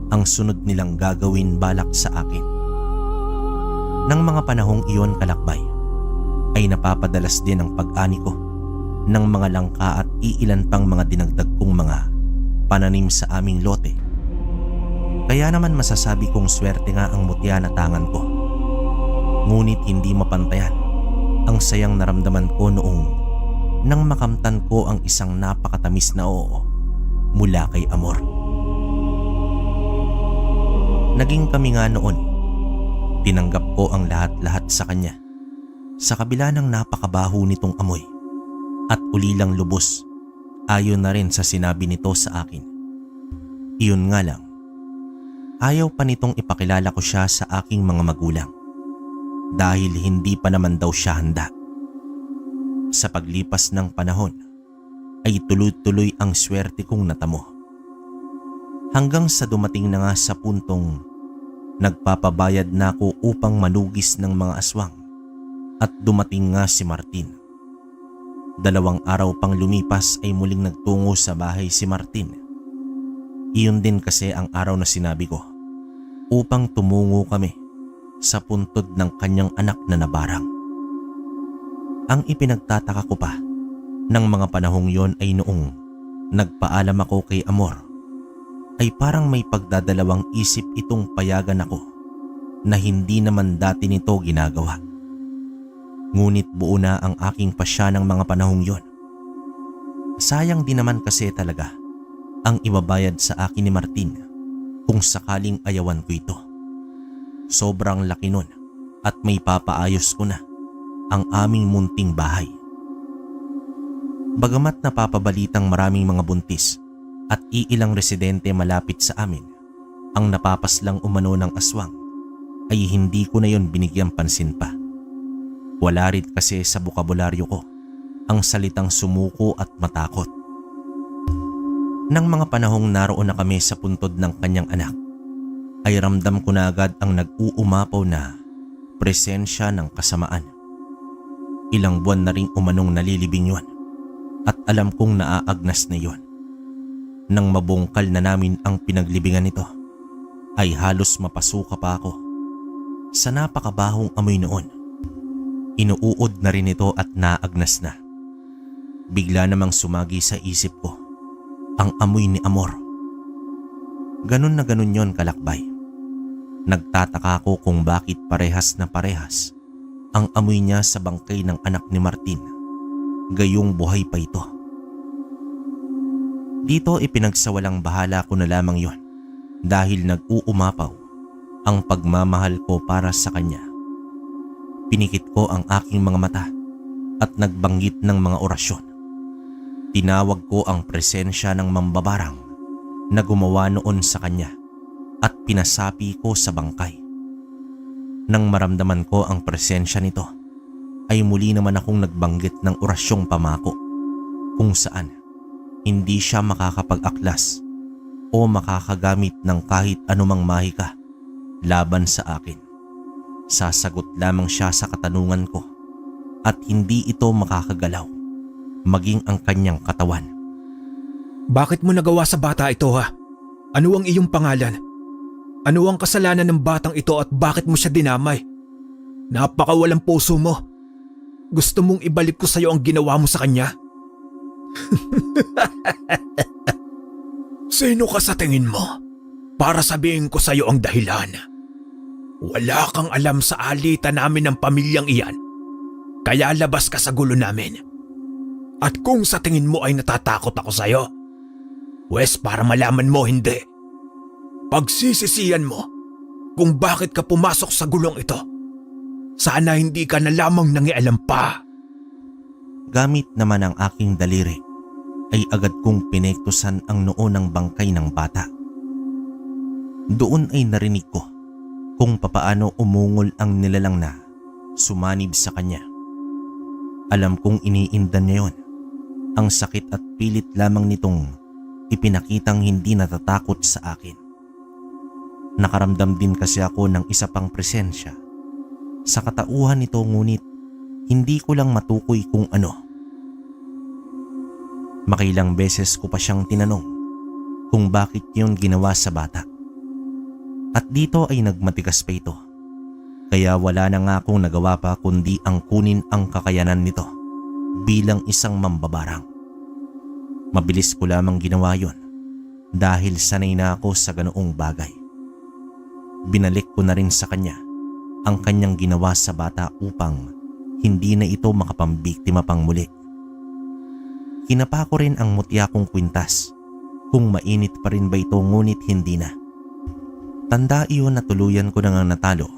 ang sunod nilang gagawin balak sa akin. Nang mga panahong iyon kalakbay, ay napapadalas din ang pag-ani ko ng mga langka at iilan pang mga dinagdag kong mga pananim sa aming lote. Kaya naman masasabi kong swerte nga ang mutya na tangan ko. Ngunit hindi mapantayan ang sayang naramdaman ko noong nang makamtan ko ang isang napakatamis na oo mula kay Amor. Naging kami nga noon. Tinanggap ko ang lahat-lahat sa kanya. Sa kabila ng napakabaho nitong amoy at ulilang lubos, ayon na rin sa sinabi nito sa akin. Iyon nga lang, ayaw pa nitong ipakilala ko siya sa aking mga magulang. dahil hindi pa naman daw siya handa. Sa paglipas ng panahon ay tuloy-tuloy ang swerte kong natamo. Hanggang sa dumating na nga sa puntong nagpapabayad na ako upang manugis ng mga aswang at dumating nga si Martin. 2 araw pang lumipas ay muling nagtungo sa bahay si Martin. Iyon din kasi ang araw na sinabi ko upang tumungo kami sa puntod ng kanyang anak na nabarang. Ang ipinagtataka ko pa ng mga panahong yon ay noong nagpaalam ako kay Amor ay parang may pagdadalawang isip itong payagan ako na hindi naman dati nito ginagawa. Ngunit buo na ang aking pasya ng mga panahong yon. Sayang din naman kasi talaga ang ibabayad sa akin ni Martin kung sakaling ayawan ko ito. Sobrang laki nun at may papaayos ko na ang aming munting bahay. Bagamat napapabalitang maraming mga buntis at iilang residente malapit sa amin ang napapaslang umano ng aswang, ay hindi ko na yon binigyang pansin pa. Wala rin kasi sa bokabularyo ko ang salitang sumuko at matakot. Nang mga panahong naroon na kami sa puntod ng kanyang anak, ay ramdam ko na agad ang nag-uumapaw na presensya ng kasamaan. Ilang buwan na ring umanong nalilibing yon at alam kong naaagnas na yon. Nang mabungkal na namin ang pinaglibingan nito, ay halos mapasuka pa ako sa napakabahong amoy noon. Inuuod na rin ito at naagnas na. Bigla namang sumagi sa isip ko ang amoy ni Amor. Ganun na ganun yon kalakbay. Nagtataka ako kung bakit parehas na parehas ang amoy niya sa bangkay ng anak ni Martin, gayong buhay pa ito. Dito ipinagsawalang bahala ko na lamang yon dahil nag-uumapaw ang pagmamahal ko para sa kanya. Pinikit ko ang aking mga mata at nagbanggit ng mga orasyon. Tinawag ko ang presensya ng mambabarang na gumawa noon sa kanya at pinasapi ko sa bangkay. Nang maramdaman ko ang presensya nito, ay muli naman akong nagbanggit ng orasyong pamako kung saan hindi siya makakapag-aklas o makakagamit ng kahit anumang mahika laban sa akin. Sasagot lamang siya sa katanungan ko at hindi ito makakagalaw, maging ang kanyang katawan. Bakit mo nagawa sa bata ito ha? Ano ang iyong pangalan? Ano ang kasalanan ng batang ito at bakit mo siya dinamay? Napakawalang puso mo. Gusto mong ibalik ko sa iyo ang ginawa mo sa kanya? Sino ka sa tingin mo? Para sabihin ko sa iyo ang dahilan. Wala kang alam sa alitan namin ng pamilyang iyan. Kaya labas ka sa gulo namin. At kung sa tingin mo ay natatakot ako sa iyo, wes para malaman mo hindi. Pagsisisihan mo kung bakit ka pumasok sa gulong ito. Sana hindi ka na lamang nangialam pa. Gamit naman ang aking daliri ay agad kong pinektusan ang noo ng bangkay ng bata. Doon ay narinig ko kung papaano umungol ang nilalang na sumanib sa kanya. Alam kong iniindan niya yon. Ang sakit at pilit lamang nitong ipinakitang hindi natatakot sa akin. Nakaramdam din kasi ako ng isa pang presensya sa katauhan nito, ngunit hindi ko lang matukoy kung ano. Makailang beses ko pa siyang tinanong kung bakit yun ginawa sa bata. At dito ay nagmatigas pa ito. Kaya wala na nga akong nagawa pa kundi ang kunin ang kakayanan nito bilang isang mambabarang. Mabilis ko lamang ginawa yon dahil sanay na ako sa ganoong bagay. Binalik ko na rin sa kanya ang kanyang ginawa sa bata upang hindi na ito makapambiktima pang muli. Kinapa ko rin ang mutya kong kwintas kung mainit pa rin ba ito, ngunit hindi na. Tanda iyon na tuluyan ko na nga natalo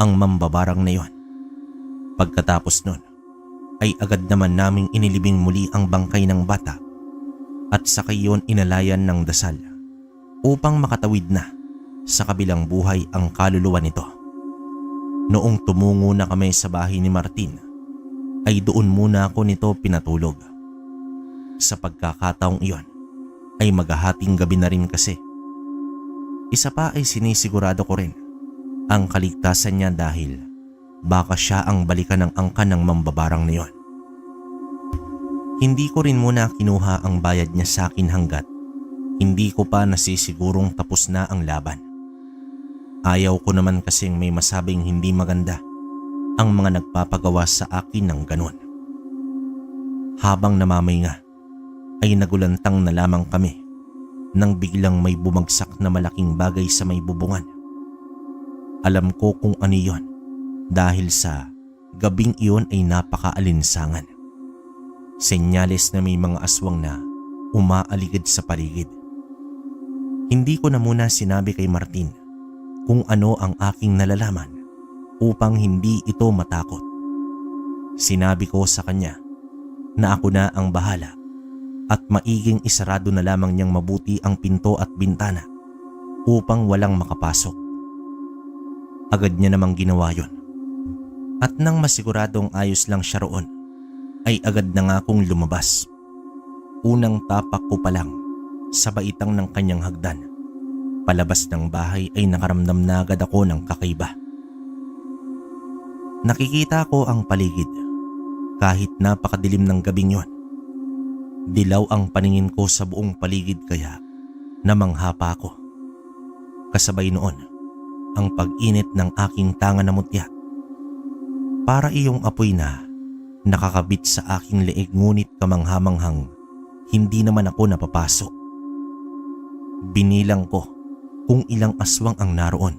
ang mambabarang na yon. Pagkatapos nun ay agad naman naming inilibing muli ang bangkay ng bata at saka iyon inalayan ng dasal upang makatawid na sa kabilang buhay ang kaluluwa nito. Noong tumungo na kami sa bahay ni Martin, ay doon muna ako nito pinatulog. Sa pagkakataong iyon ay maghahating gabi na rin kasi. Isa pa ay sinisigurado ko rin ang kaligtasan niya dahil baka siya ang balikan ng angkan ng mambabarang na iyon. Hindi ko rin muna kinuha ang bayad niya sa akin hanggat hindi ko pa nasisigurong tapos na ang laban. Ayaw ko naman kasing may masabing hindi maganda ang mga nagpapagawa sa akin ng ganon. Habang namamaynga ay nagulantang na lamang kami nang biglang may bumagsak na malaking bagay sa may bubungan. Alam ko kung ano iyon dahil sa gabing iyon ay napakaalinsangan. Senyales na may mga aswang na umaaligid sa paligid. Hindi ko na muna sinabi kay Martin kung ano ang aking nalalaman upang hindi ito matakot. Sinabi ko sa kanya na ako na ang bahala at maiging isarado na lamang niyang mabuti ang pinto at bintana upang walang makapasok. Agad niya namang ginawa yon. At nang masiguradong ayos lang siya roon, ay agad na nga akong lumabas. Unang tapak ko pa lang sa baitang ng kanyang hagdan, palabas ng bahay ay nakaramdam na agad ako ng kakaiba. Nakikita ko ang paligid kahit napakadilim ng gabing yon. Dilaw ang paningin ko sa buong paligid kaya namangha pa ako. Kasabay noon ang pag-init ng aking tanga na mutya. Para iyong apoy na nakakabit sa aking leeg ngunit kamanghamanghang hindi naman ako napapasok. Binilang ko kung ilang aswang ang naroon.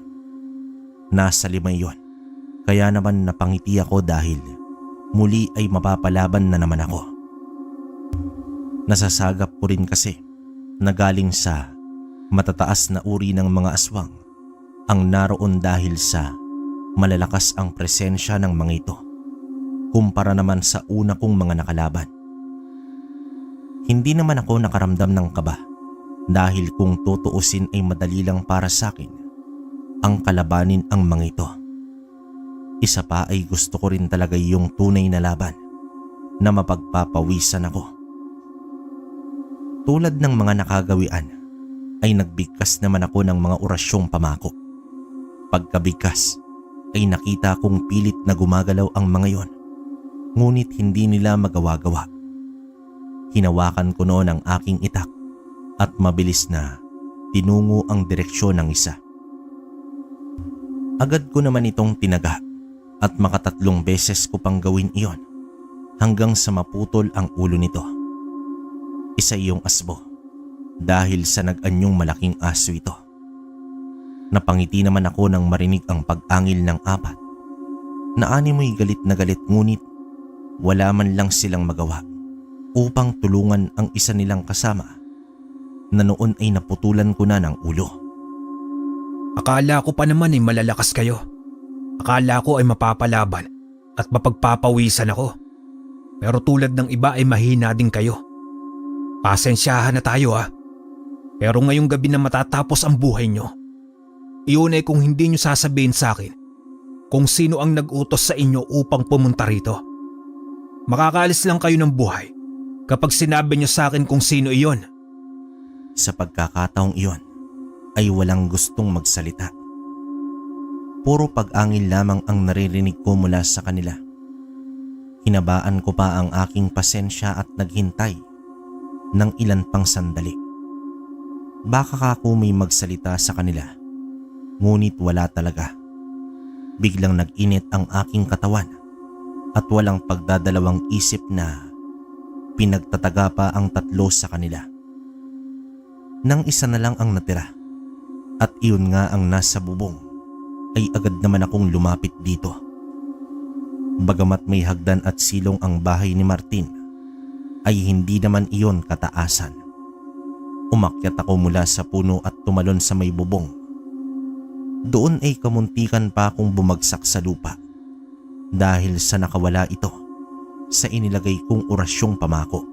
Nasa 5 yon. Kaya naman napangiti ako dahil muli ay mapapalaban na naman ako. Nasasagap ko rin kasi na galing sa matataas na uri ng mga aswang ang naroon dahil sa malalakas ang presensya ng mga ito kumpara naman sa una kong mga nakalaban. Hindi naman ako nakaramdam ng kaba dahil kung tutuusin ay madali lang para sa akin ang kalabanin ang mga ito. Isa pa ay gusto ko rin talaga yung tunay na laban na mapagpapawisan ako. Tulad ng mga nakagawian ay nagbigkas naman ako ng mga orasyong pamako. Pagkabigkas ay nakita kong pilit na gumagalaw ang mga yon, ngunit hindi nila magawa-gawa. Hinawakan ko noon ang aking itak at mabilis na tinungo ang direksyon ng isa. Agad ko naman itong tinaga at makatatlong beses ko pang gawin iyon hanggang sa maputol ang ulo nito. Isa iyong asbo dahil sa nag-anyong malaking aso ito. Napangiti naman ako nang marinig ang pag-angil ng 4. Naanimoy galit na galit ngunit wala man lang silang magawa upang tulungan ang isa nilang kasama na noon ay naputulan ko na ng ulo. Akala ko pa naman ay malalakas kayo. Akala ko ay mapapalaban at mapagpapawisan ako. Pero tulad ng iba ay mahina din kayo. Pasensyahan na tayo ha. Pero ngayong gabi na matatapos ang buhay nyo, iyon ay kung hindi nyo sasabihin sa akin kung sino ang nag-utos sa inyo upang pumunta rito. Makakaalis lang kayo ng buhay kapag sinabi nyo sa akin kung sino iyon. Sa pagkakataong iyon ay walang gustong magsalita. Puro pag-angil lamang ang naririnig ko mula sa kanila. Hinabaan ko pa ang aking pasensya at naghintay ng ilan pang sandali. Baka ako may magsalita sa kanila, ngunit wala talaga. Biglang nag-init ang aking katawan at walang pagdadalawang isip na pinagtataga pa ang 3 sa kanila. Nang isa na lang ang natira at iyon nga ang nasa bubong, ay agad naman akong lumapit dito. Bagamat may hagdan at silong ang bahay ni Martin, ay hindi naman iyon kataasan. Umakyat ako mula sa puno at tumalon sa may bubong. Doon ay kamuntikan pa akong bumagsak sa lupa dahil sa nakawala ito sa inilagay kong orasyong pamako.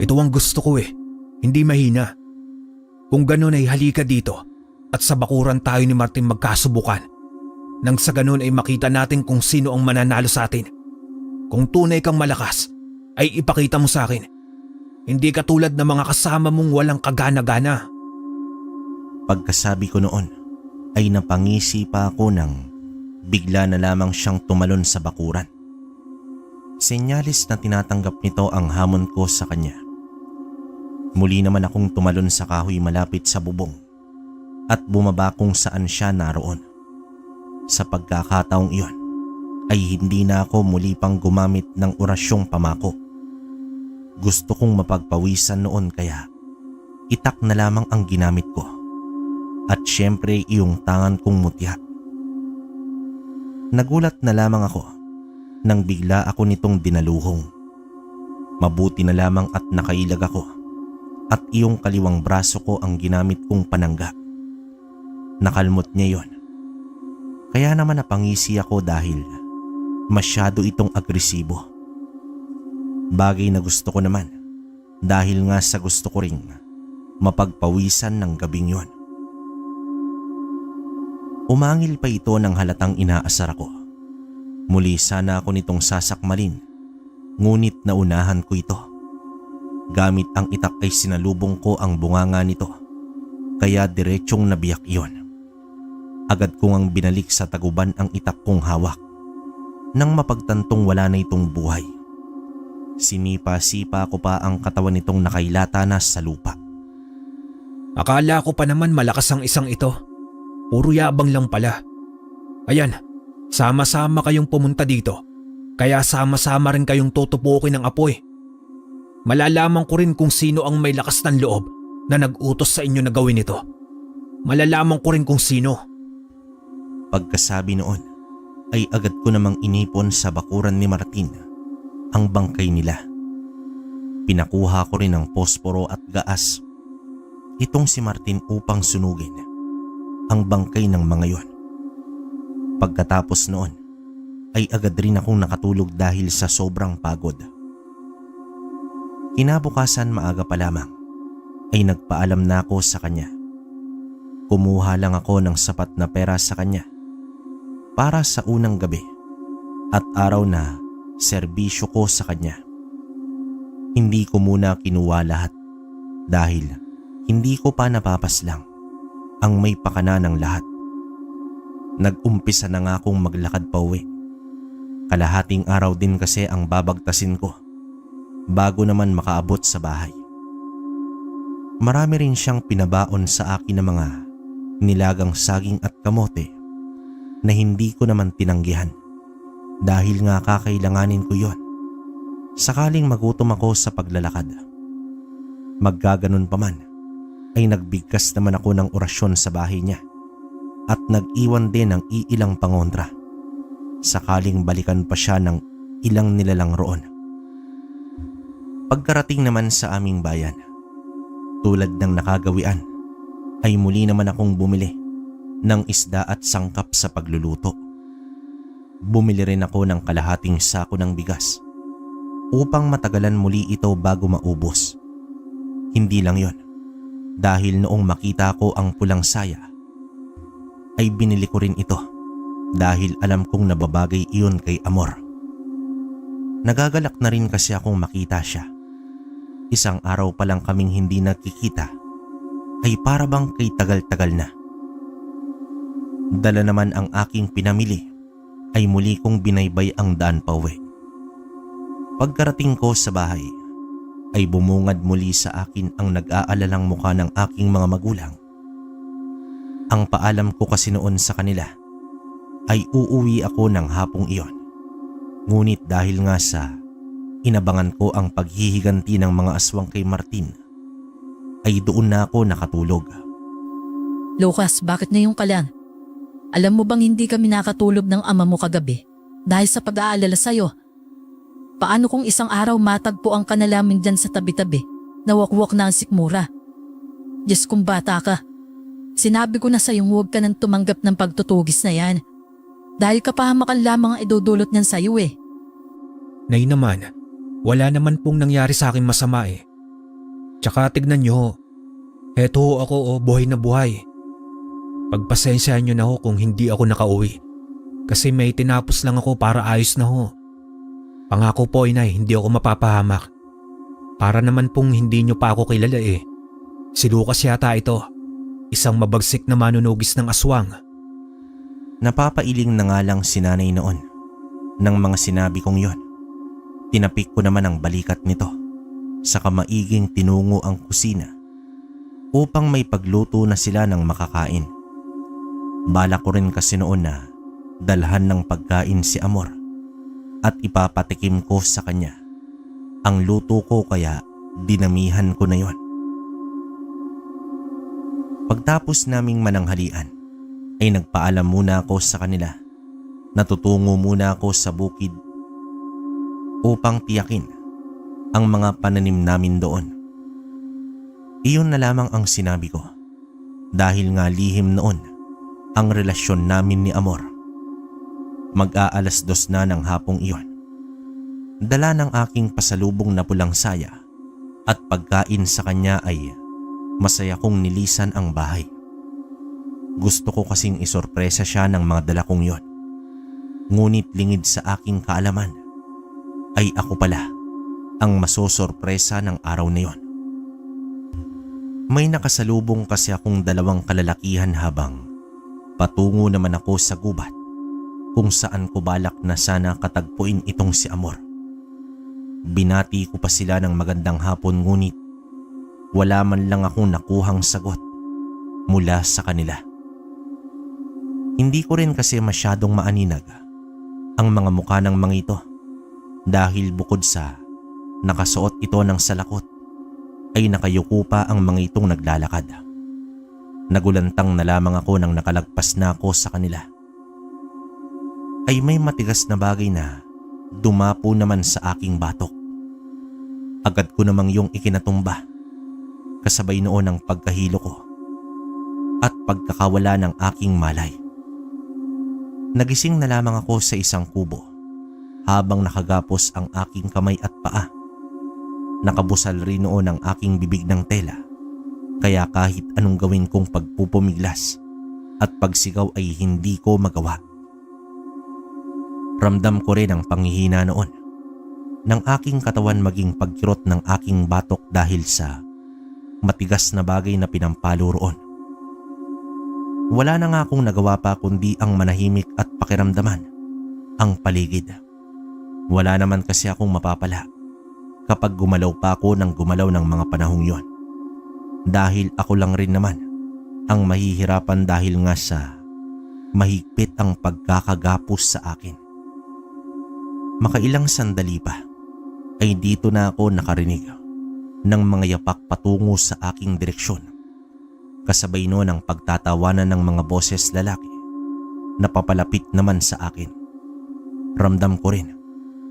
Ito ang gusto ko hindi mahina. Kung ganun ay halika dito at sa bakuran tayo ni Martin magkasubukan. Nang sa ganun ay makita natin kung sino ang mananalo sa atin. Kung tunay kang malakas, ay ipakita mo sa akin. Hindi katulad ng mga kasama mong walang kagana-gana. Pagkasabi ko noon ay napangisi pa ako nang bigla na lamang siyang tumalon sa bakuran. Senyalis na tinatanggap nito ang hamon ko sa kanya. Muli naman akong tumalon sa kahoy malapit sa bubong at bumaba kung saan siya naroon. Sa pagkakataong iyon ay hindi na ako muli pang gumamit ng orasyong pamako. Gusto kong mapagpawisan noon kaya itak na lamang ang ginamit ko at syempre iyong tangan kong mutya. Nagulat na lamang ako nang bigla ako nitong dinaluhong. Mabuti na lamang at nakailag ako at iyong kaliwang braso ko ang ginamit kong panangga. Nakalmot niya yon. Kaya naman napangisi ako dahil masyado itong agresibo. Bagay na gusto ko naman dahil nga sa gusto ko ring mapagpawisan ng gabing yon. Umangil pa ito ng halatang inaasar ako. Muli sana ako nitong sasakmalin, ngunit naunahan ko ito. Gamit ang itak ay sinalubong ko ang bunganga nito, kaya diretsyong nabiyak iyon. Agad kong ang binalik sa taguban ang itak kong hawak. Nang mapagtantong wala na itong buhay, sinipa-sipa ko pa ang katawan nitong nakailata na sa lupa. Akala ko pa naman malakas ang isang ito. Puro yabang lang pala. Ayan, sama-sama kayong pumunta dito. Kaya sama-sama rin kayong tutupukin ng apoy. Malalaman ko rin kung sino ang may lakas ng loob na nag-utos sa inyo na gawin ito. Malalaman ko rin kung sino. Pagkasabi noon ay agad ko namang inipon sa bakuran ni Martin ang bangkay nila. Pinakuha ko rin ng posporo at gaas itong si Martin upang sunugin ang bangkay ng mga yon. Pagkatapos noon ay agad rin akong nakatulog dahil sa sobrang pagod. Kinabukasan maaga pa lamang ay nagpaalam na ako sa kanya. Kumuha lang ako ng sapat na pera sa kanya para sa unang gabi at araw na serbisyo ko sa kanya. Hindi ko muna kinuha lahat dahil hindi ko pa napapaslang ang may pakana ng lahat. Nag-umpisa na nga akong maglakad pa uwi. Kalahating araw din kasi ang babagtasin ko bago naman makaabot sa bahay. Marami rin siyang pinabaon sa akin ng mga nilagang saging at kamote na hindi ko naman tinanggihan dahil nga kakailanganin ko yon sakaling magutom ako sa paglalakad. Maggaganon pa man ay nagbigkas naman ako ng orasyon sa bahay niya at nag-iwan din ng iilang pangontra sakaling balikan pa siya ng ilang nilalang roon. Pagkarating naman sa aming bayan, tulad ng nakagawian, ay muli naman akong bumili ng isda at sangkap sa pagluluto. Bumili rin ako ng kalahating sako ng bigas upang matagalan muli ito bago maubos. Hindi lang yon, dahil noong makita ko ang pulang saya, ay binili ko rin ito dahil alam kong nababagay iyon kay Amor. Nagagalak na rin kasi akong makita siya. Isang araw pa lang kaming hindi nagkikita ay para bang kay tagal-tagal na. Dala naman ang aking pinamili ay muli kong binaybay ang daan pauwi. Pagkarating ko sa bahay ay bumungad muli sa akin ang nag-aalalang mukha ng aking mga magulang. Ang paalam ko kasi noon sa kanila ay uuwi ako ng hapong iyon. Ngunit dahil nga sa inabangan ko ang paghihiganti ng mga aswang kay Martin, ay doon na ako nakatulog. Lucas, bakit ngayong ka lang? Alam mo bang hindi kami nakatulog ng ama mo kagabi dahil sa pag-aalala sa'yo? Paano kung isang araw matagpuan ka na lamang dyan sa tabi-tabi na wakwak na ang sikmura? Diyos kung bata ka. Sinabi ko na sa'yo huwag ka nang tumanggap ng pagtutugis na yan. Dahil kapahamakan lamang ang idudulot niyan sa'yo eh. Nay naman, wala naman pong nangyari sa akin masama eh. Tsaka tignan nyo, eto ako buhay na buhay. Pagpasensyahan nyo na ho kung hindi ako nakauwi Kasi may tinapos lang ako para ayos na ho. Pangako po inay, hindi ako mapapahamak. Para naman pong hindi nyo pa ako kilala eh. Si Lucas yata ito. Isang mabagsik na manunugis ng aswang. Napapailing na nga lang si nanay noon ng mga sinabi kong yon. Tinapik ko naman ang balikat nito. Saka maiging tinungo ang kusina upang may pagluto na sila ng makakain. Balak ko rin kasi noon na dalhan ng pagkain si Amor at ipapatikim ko sa kanya ang luto ko, kaya dinamihan ko na yon. Pagtapos naming mananghalian ay nagpaalam muna ako sa kanila. Natutungo muna ako sa bukid upang tiyakin ang mga pananim namin doon. Iyon na lamang ang sinabi ko dahil nga lihim noon ang relasyon namin ni Amor. Mag-aalas 2 na ng hapong iyon. Dala ng aking pasalubong na pulang saya at pagkain sa kanya ay masaya kong nilisan ang bahay. Gusto ko kasing isorpresa siya ng mga dala kong yon. Ngunit lingid sa aking kaalaman ay ako pala ang masosorpresa ng araw na yon. May nakasalubong kasi akong dalawang kalalakihan habang patungo naman ako sa gubat kung saan ko balak na sana katagpuin itong si Amor. Binati ko pa sila ng magandang hapon, ngunit wala man lang akong nakuhang sagot mula sa kanila. Hindi ko rin kasi masyadong maaninag ang mga mukha ng mga ito dahil bukod sa nakasuot ito ng salakot ay nakayuko pa ang mga itong naglalakad. Nagulantang na lamang ako nang nakalagpas na ako sa kanila. Ay may matigas na bagay na dumapo naman sa aking batok. Agad ko namang yung ikinatumba kasabay noon ang pagkahilo ko at pagkakawala ng aking malay. Nagising na lamang ako sa isang kubo habang nakagapos ang aking kamay at paa. Nakabusal rin noon ang aking bibig ng tela, kaya kahit anong gawin kong pagpupumiglas at pagsigaw ay hindi ko magawa. Ramdam ko rin ang panghihina noon ng aking katawan, maging pagkirot ng aking batok dahil sa matigas na bagay na pinampalo roon. Wala na nga akong nagawa pa kundi ang manahimik at pakiramdaman ang paligid. Wala naman kasi akong mapapala kapag gumalaw pa ako ng gumalaw ng mga panahong yon. Dahil ako lang rin naman ang mahihirapan dahil nga sa mahigpit ang pagkakagapos sa akin. Makailang sandali pa ay dito na ako nakarinig ng mga yapak patungo sa aking direksyon. Kasabay noon ang pagtatawanan ng mga boses lalaki na papalapit naman sa akin. Ramdam ko rin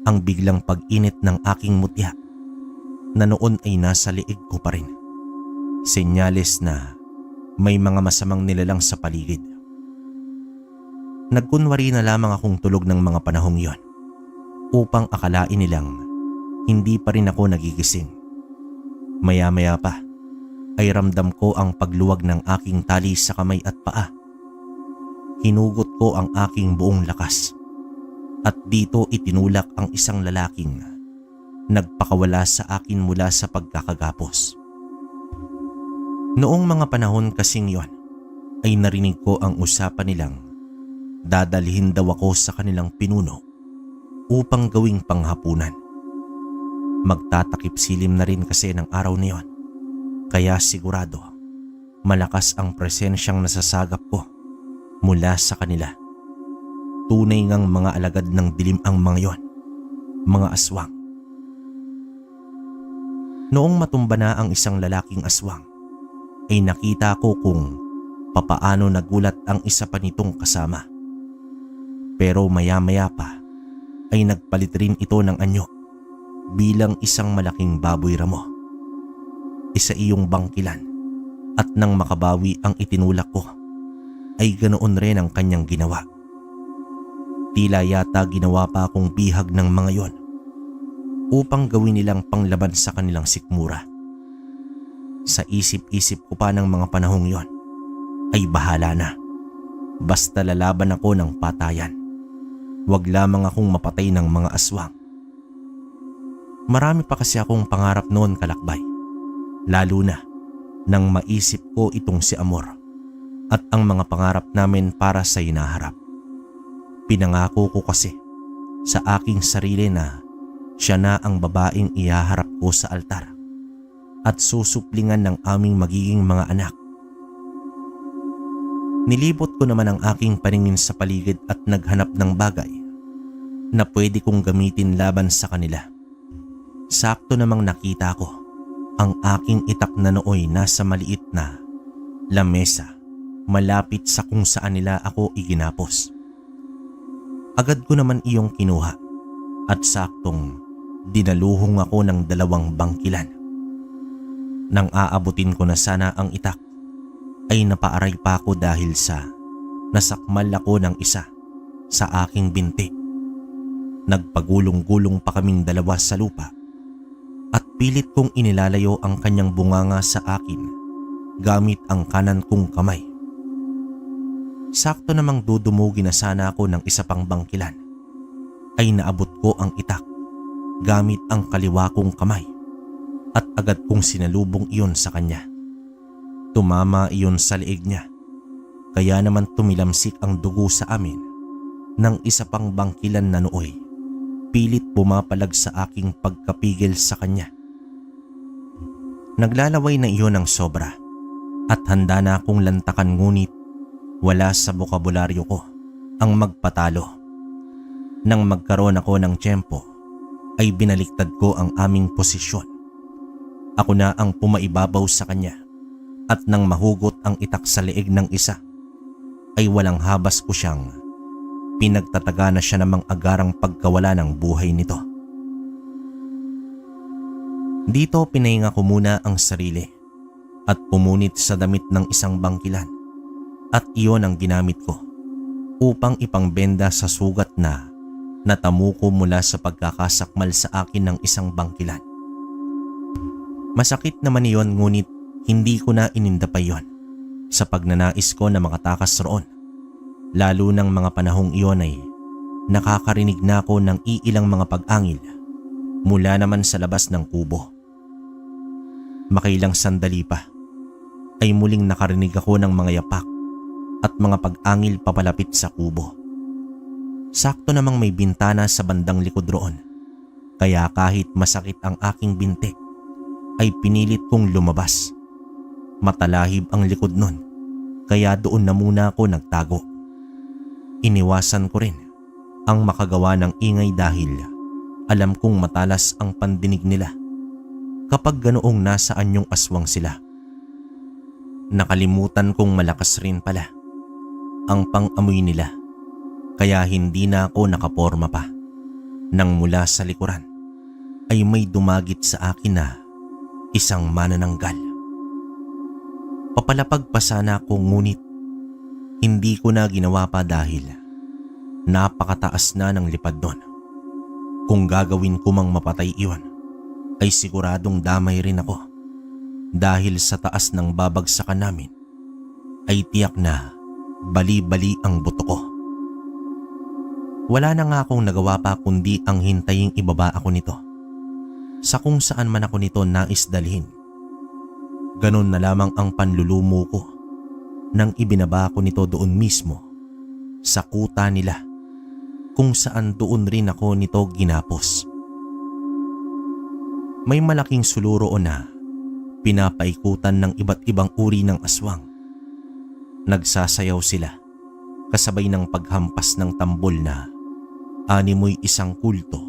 ang biglang pag-init ng aking mutya na noon ay nasa liig ko pa rin. Senyales na may mga masamang nilalang sa paligid. Nagkunwari na lamang akong tulog ng mga panahong yon upang akalain nilang hindi pa rin ako nagigising. Maya-maya pa ay ramdam ko ang pagluwag ng aking tali sa kamay at paa. Hinugot ko ang aking buong lakas at dito itinulak ang isang lalaking nagpakawala sa akin mula sa pagkakagapos. Noong mga panahon kasing yon ay narinig ko ang usapan nilang dadalhin daw ako sa kanilang pinuno upang gawing panghapunan. Magtatakip silim na rin kasi ng araw na yon, kaya sigurado malakas ang presensyang nasasagap ko mula sa kanila. Tunay ngang mga alagad ng dilim ang mga yon, mga aswang. Noong matumba na ang isang lalaking aswang, ay nakita ko kung papaano nagulat ang isa pa nitong kasama. Pero maya-maya pa ay nagpalit rin ito ng anyo bilang isang malaking baboy ramo. Isa iyong bangkilan at nang makabawi ang itinulak ko ay ganoon rin ang kanyang ginawa. Tila yata ginawa pa akong bihag ng mga yon upang gawin nilang panglaban sa kanilang sikmura. Sa isip-isip ko pa ng mga panahong yon ay bahala na. Basta lalaban ako ng patayan. Wag lamang akong mapatay ng mga aswang. Marami pa kasi akong pangarap noon, Kalakbay. Lalo na nang maisip ko itong si Amor at ang mga pangarap namin para sa hinaharap. Pinangako ko kasi sa aking sarili na siya na ang babaeng ihaharap ko sa altar at susuplingan ng aming magiging mga anak. Nilibot ko naman ang aking paningin sa paligid at naghanap ng bagay na pwede kong gamitin laban sa kanila. Sakto namang nakita ko ang aking itak na nooy nasa maliit na lamesa malapit sa kung saan nila ako iginapos. Agad ko naman iyong kinuha at saktong dinaluhong ako ng 2 bangkilan. Nang aabutin ko na sana ang itak, ay napaaray pa ako dahil sa nasakmal ako ng isa sa aking binti. Nagpagulong-gulong pa kaming 2 sa lupa at pilit kong inilalayo ang kanyang bunganga sa akin gamit ang kanan kong kamay. Sakto namang dudumugin na sana ako ng isa pang bangkilan ay naabot ko ang itak gamit ang kaliwa kong kamay at agad kong sinalubong iyon sa kanya. Tumama iyon sa leeg niya, kaya naman tumilamsik ang dugo sa amin ng isa pang bangkilan na nooy. Pilit pumapalag sa aking pagkapigil sa kanya. Naglalaway na iyon ng sobra at handa na akong lantakan, ngunit wala sa bokabularyo ko ang magpatalo. Nang magkaroon ako ng tiyempo ay binaliktad ko ang aming posisyon. Ako na ang pumaibabaw sa kanya at nang mahugot ang itak sa leeg ng isa ay walang habas ko siyang pinagtataga na siya namang agarang pagkawala ng buhay nito. Dito pinahinga ko muna ang sarili at pumunit sa damit ng isang bangkilan at iyon ang ginamit ko upang ipangbenda sa sugat na natamo ko mula sa pagkakasakmal sa akin ng isang bangkilan. Masakit naman iyon, ngunit hindi ko na ininda pa iyon sa pagnanais ko na makatakas roon. Lalo ng mga panahong iyon ay nakakarinig na ako ng iilang mga pag-angil mula naman sa labas ng kubo. Makailang sandali pa ay muling nakarinig ako ng mga yapak at mga pag-angil papalapit sa kubo. Sakto namang may bintana sa bandang likod roon, kaya kahit masakit ang aking binti ay pinilit kong lumabas. Matalahib ang likod nun, kaya doon na muna ako nagtago. Iniwasan ko rin ang makagawa ng ingay dahil alam kong matalas ang pandinig nila kapag ganoong nasaan yung aswang sila. Nakalimutan kong malakas rin pala ang pang-amoy nila, kaya hindi na ako nakaporma pa nang mula sa likuran ay may dumagit sa akin na isang manananggal. Papalapag pa sana ako, ngunit hindi ko na ginawa pa dahil napakataas na ng lipad doon. Kung gagawin ko mang mapatay iyon, ay siguradong damay rin ako dahil sa taas ng babagsakan namin ay tiyak na bali-bali ang buto ko. Wala na nga akong nagawa pa kundi ang hintaying ibaba ako nito sa kung saan man ako nito nais dalhin. Ganon na lamang ang panlulumo ko nang ibinaba ko nito doon mismo sa kuta nila, kung saan doon rin ako nito ginapos. May malaking suluro na pinapaikutan ng iba't ibang uri ng aswang. Nagsasayaw sila kasabay ng paghampas ng tambol na animoy isang kulto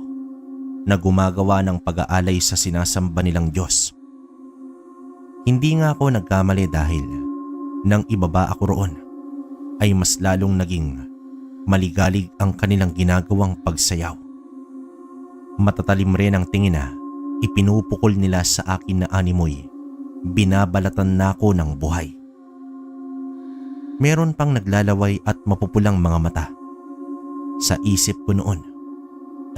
na gumagawa ng pag-aalay sa sinasamba nilang Diyos. Hindi nga ako nagkamali dahil nang ibaba ako roon ay mas lalong naging maligalig ang kanilang ginagawang pagsayaw. Matatalim rin ang tingin na ipinupukol nila sa akin na animoy binabalatan na ako ng buhay. Meron pang naglalaway at mapupulang mga mata. Sa isip ko noon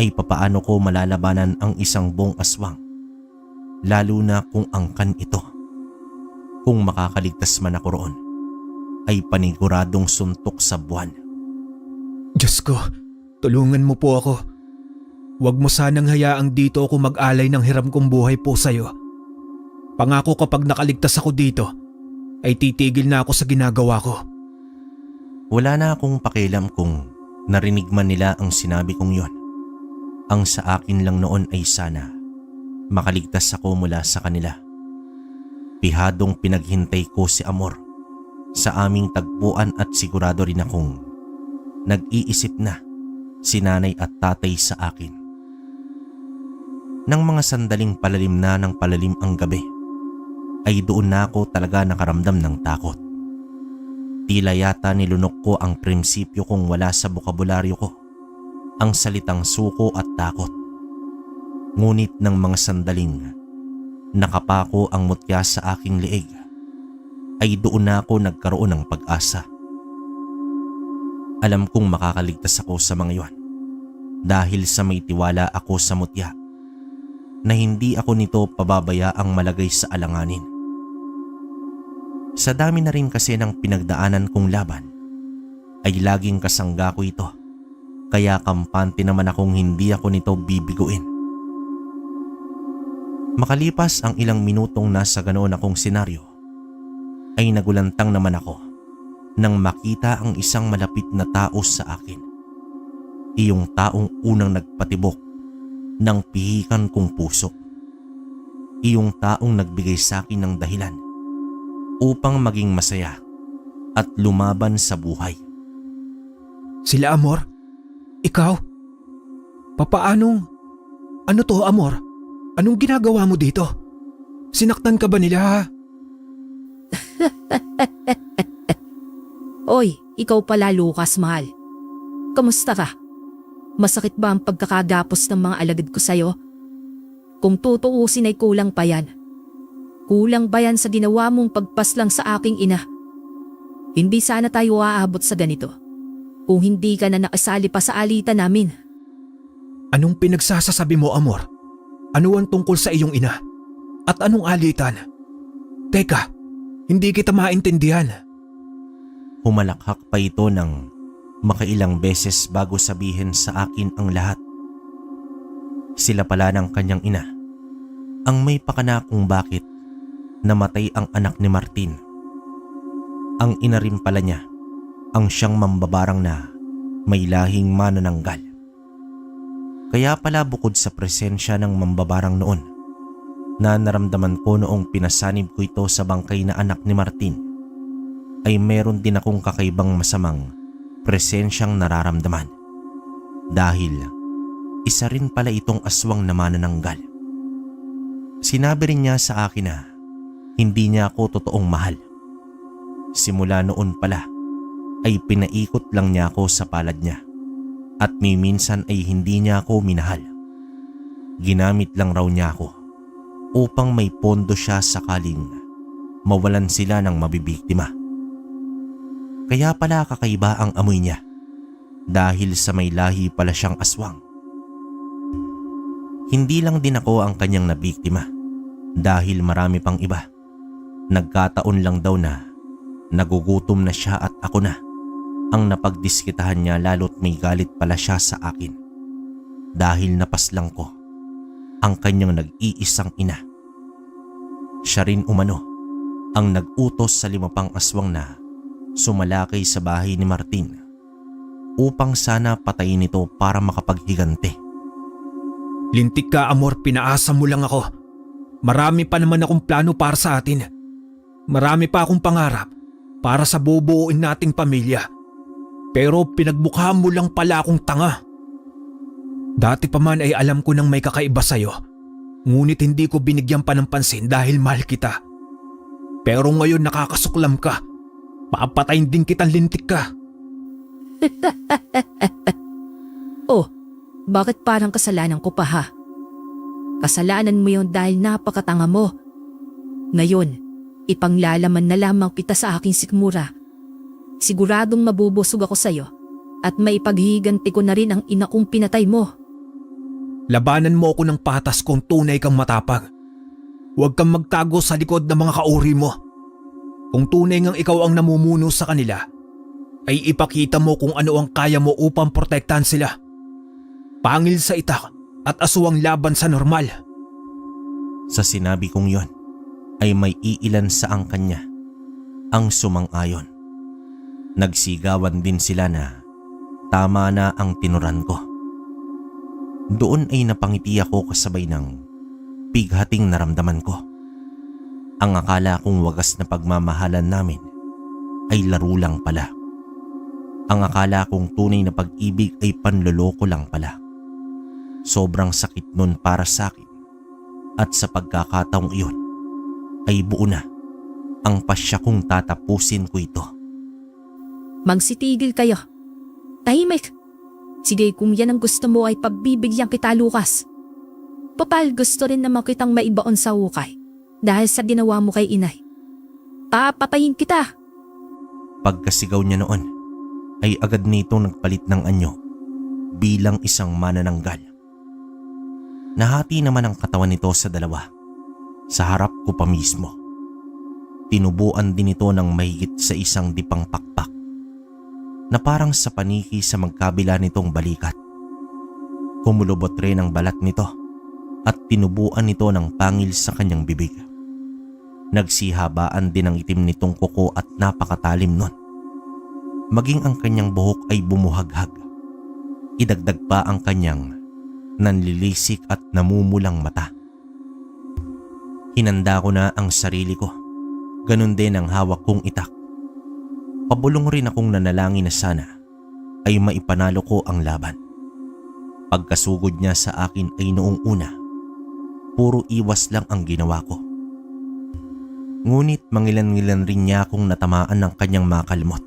ay papaano ko malalabanan ang isang buong aswang, lalo na kung angkan ito. Kung makakaligtas man ako roon, ay paniguradong suntok sa buwan. Diyos ko, Tulungan mo po ako. Huwag mo sanang hayaang dito ako mag-alay ng hiram kong buhay po sa'yo. Pangako kapag nakaligtas ako dito, ay titigil na ako sa ginagawa ko. Wala na akong pakialam kung narinig man nila ang sinabi kong yon. Ang sa akin lang noon ay sana makaligtas ako mula sa kanila. Pihadong pinaghintay ko si Amor sa aming tagpuan at sigurado rin akong nag-iisip na si nanay at tatay sa akin. Nang mga sandaling palalim na ng palalim ang gabi, ay doon na ako talaga nakaramdam ng takot. Tila yata nilunok ko ang prinsipyo kong wala sa bokabularyo ko, ang salitang suko at takot. Ngunit ng mga sandaling nakapako ang mutya sa aking leeg, ay doon na ako nagkaroon ng pag-asa. Alam kong makakaligtas ako sa mga iyon dahil sa may tiwala ako sa mutya na hindi ako nito pababayaang malagay sa alanganin. Sa dami na rin kasi ng pinagdaanan kong laban, ay laging kasangga ko ito, kaya kampante naman akong hindi ako nito bibiguin. Makalipas ang ilang minutong nasa ganoon akong senaryo, ay nagulantang naman ako nang makita ang isang malapit na tao sa akin. Iyong taong unang nagpatibok ng pihikan kong puso. Iyong taong nagbigay sa akin ng dahilan upang maging masaya at lumaban sa buhay. Sila Amor? Ikaw? Papaanong? Ano to, Amor? Anong ginagawa mo dito? Sinaktan ka ba nila? Oy, ikaw pala Lucas, mahal. Kamusta ka? Masakit ba ang pagkakagapos ng mga alagad ko sa'yo? Kung tutuusin ay kulang pa yan. Kulang ba yan sa ginawa mong pagpaslang sa aking ina? Hindi sana tayo aabot sa ganito kung hindi ka na nakasali pa sa alitan namin. Anong pinagsasasabi mo, Amor? Ano ang tungkol sa iyong ina? At anong alitan? Teka, hindi kita maintindihan. Humalakhak pa ito ng makailang beses bago sabihin sa akin ang lahat. Sila pala ng kanyang ina ang may pakana kung bakit namatay ang anak ni Martin. Ang ina rin pala niya ang siyang mambabarang na may lahing manananggal. Kaya pala bukod sa presensya ng mambabarang noon, na naramdaman ko noong pinasanib ko ito sa bangkay na anak ni Martin, ay meron din akong kakaibang masamang presensyang nararamdaman. Dahil isa rin pala itong aswang na manananggal. Sinabi rin niya sa akin na hindi niya ako totoong mahal. Simula noon pala ay pinaikot lang niya ako sa palad niya at minsan ay hindi niya ako minahal. Ginamit lang raw niya ako upang may pondo siya sakaling mawalan sila ng mabibiktima. Kaya pala kakaiba ang amoy niya dahil sa may lahi pala siyang aswang. Hindi lang din ako ang kanyang nabiktima dahil marami pang iba. Nagkataon lang daw na nagugutom na siya at ako na ang napagdiskitahan niya, lalo't may galit pala siya sa akin dahil napaslang ko ang kanyang nag-iisang ina. Siya rin umano ang nag-utos sa 5 pang aswang na sumalakay sa bahay ni Martin upang sana patayin ito para makapaghigante. Lintik ka, Amor, pinaasa mo lang ako. Marami pa naman akong plano para sa atin. Marami pa akong pangarap para sa bubuuin nating pamilya. Pero pinagmukha mo lang pala akong tanga. Dati pa man ay alam ko nang may kakaiba sa'yo. Ngunit hindi ko binigyan pa ng pansin dahil mahal kita. Pero ngayon nakakasuklam ka. Papatayin din kitang lintik ka. Oh, bakit parang kasalanan ko pa ha? Kasalanan mo yun dahil napakatanga mo. Ngayon, ipanglalaman na lamang kita sa aking sikmura. Siguradong mabubusog ako sa'yo at maipaghiganti ko na rin ang ina kong pinatay mo. Labanan mo ako ng patas kung tunay kang matapang. Huwag kang magtago sa likod ng mga kauri mo. Kung tunay ngang ikaw ang namumuno sa kanila, ay ipakita mo kung ano ang kaya mo upang protektahan sila. Pangil sa itak at aswang laban sa normal. Sa sinabi kong yon ay may iilan sa angkan niya ang sumang-ayon. Nagsigawan din sila na tama na ang tinuran ko. Doon ay napangiti ako kasabay ng bighating naramdaman ko. Ang akala kong wagas na pagmamahalan namin ay laro lang pala. Ang akala kong tunay na pag-ibig ay panloloko lang pala. Sobrang sakit nun para sa akin at sa pagkakataong iyon ay buo na ang pasya kong tatapusin ko ito. Magsitigil kayo. Tahimik. Sige, kung yan ang gusto mo ay pagbibigyan kita, Lucas. Papal, gusto rin naman kitang maibaon sa hukay dahil sa ginawa mo kay inay. Papatayin kita. Pagkasigaw niya noon ay agad nitong nagpalit ng anyo bilang isang manananggal. Nahati naman ang katawan nito sa dalawa. Sa harap ko pa mismo. Tinubuan din ito ng mahigit sa isang dipang pakpak na parang sa paniki sa magkabila nitong balikat. Kumulubot rin ang balat nito at tinubuan nito ng pangil sa kanyang bibig. Nagsihabaan din ang itim nitong kuko at napakatalim nun. Maging ang kanyang buhok ay bumuhaghag. Idagdag pa ang kanyang nanlilisik at namumulang mata. Hinanda ko na ang sarili ko. Ganun din ang hawak kong itak. Pabulong rin akong nanalangin na sana ay maipanalo ko ang laban. Pagkasugod niya sa akin ay noong una, puro iwas lang ang ginawa ko. Ngunit mangilan-ngilan rin niya akong natamaan ng kanyang makalmot.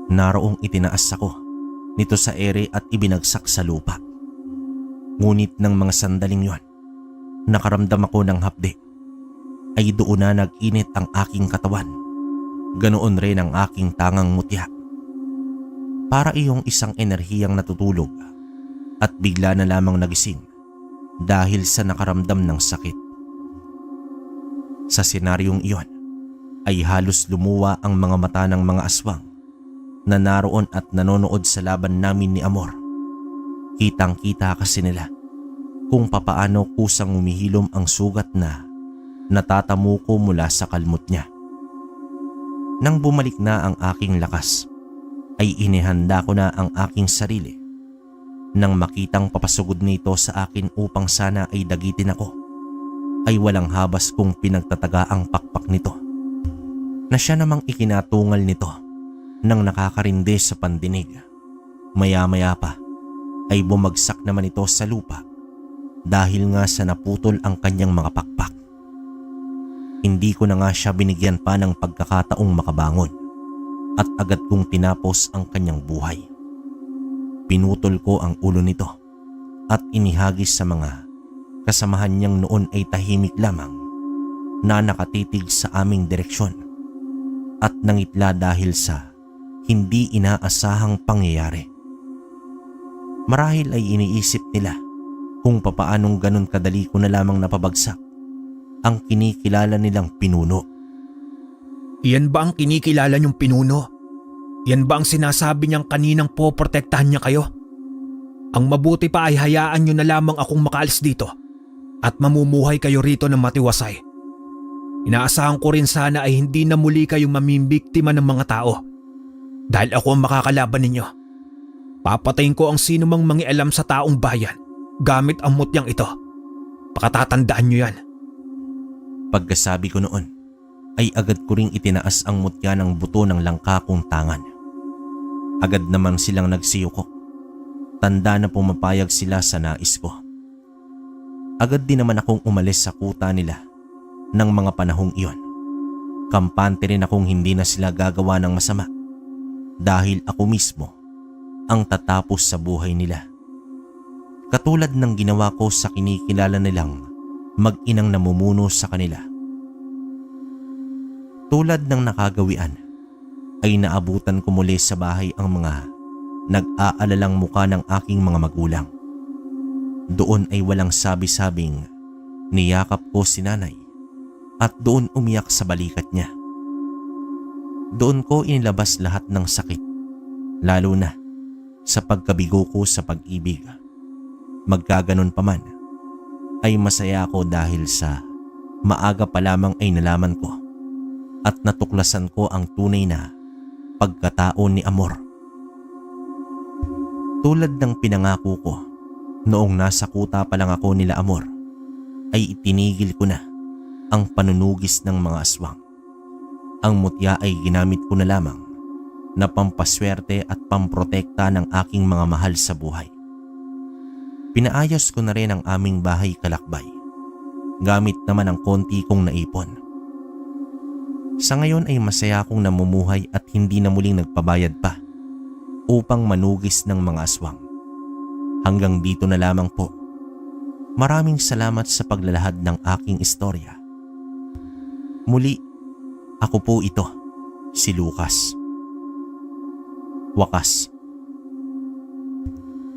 Naroong itinaas ako nito sa ere at ibinagsak sa lupa. Ngunit ng mga sandaling yon, nakaramdam ako ng hapde. Ay doon na nag-init ang aking katawan. Ganoon rin ang aking tangang mutya. Para iyong isang enerhiyang natutulog at bigla na lamang nagising dahil sa nakaramdam ng sakit. Sa senaryong iyon ay halos lumuwa ang mga mata ng mga aswang na naroon at nanonood sa laban namin ni Amor. Kitang-kita kasi nila kung papaano kusang umihilom ang sugat na natatamo ko mula sa kalmot niya. Nang bumalik na ang aking lakas, ay inihanda ko na ang aking sarili. Nang makitang papasugod nito sa akin upang sana ay dagitin ako, ay walang habas kong pinagtataga ang pakpak nito, na siya namang ikinatungal nito nang nakakarindi sa pandinig. Maya-maya pa ay bumagsak naman ito sa lupa dahil nga sa naputol ang kanyang mga pakpak. Hindi ko na nga siya binigyan pa ng pagkakataong makabangon at agad kong tinapos ang kanyang buhay. Pinutol ko ang ulo nito at inihagis sa mga kasamahan niyang noon ay tahimik lamang na nakatitig sa aming direksyon at nangitla dahil sa hindi inaasahang pangyayari. Marahil ay iniisip nila kung papaanong ganun kadali ko na lamang napabagsak ang kinikilala nilang pinuno. Yan ba ang kinikilala niyong pinuno? Yan ba ang sinasabi niyang kaninang poprotektahan niya kayo? Ang mabuti pa ay hayaan niyo na lamang akong makaalis dito at mamumuhay kayo rito ng matiwasay. Inaasahan ko rin sana ay hindi na muli kayong mamimiktima ng mga tao dahil ako ang makakalaban ninyo. Papatayin ko ang sino mang mangialam sa taong bayan gamit ang mutyang ito. Pakatatandaan niyo yan. Pagkasabi ko noon, ay agad ko ring itinaas ang mutya ng buto ng langka kong tangan. Agad naman silang nagsiyuko. Tanda na pumapayag sila sa nais ko. Agad din naman akong umalis sa kuta nila ng mga panahong iyon. Kampante rin akong hindi na sila gagawa ng masama dahil ako mismo ang tatapos sa buhay nila. Katulad ng ginawa ko sa kinikilala nilang mag-inang namumuno sa kanila. Tulad ng nakagawian, ay naabutan ko muli sa bahay ang mga nag-aalalang muka ng aking mga magulang. Doon ay walang sabi-sabing niyakap ko si nanay at doon umiyak sa balikat niya. Doon ko inilabas lahat ng sakit, lalo na sa pagkabigo ko sa pag-ibig. Magkaganon pa man, ay masaya ako dahil sa maaga pa lamang ay nalaman ko at natuklasan ko ang tunay na pagkatao ni Amor. Tulad ng pinangako ko noong nasa kuta pa lang ako nila Amor, ay itinigil ko na ang panunugis ng mga aswang. Ang mutya ay ginamit ko na lamang na pampaswerte at pamprotekta ng aking mga mahal sa buhay. Pinaayos ko na rin ang aming bahay kalakbay, gamit naman ang konti kong naipon. Sa ngayon ay masaya akong namumuhay at hindi na muling nagpabayad pa upang manugis ng mga aswang. Hanggang dito na lamang po. Maraming salamat sa paglalahad ng aking istorya. Muli, ako po ito, si Lucas. Wakas.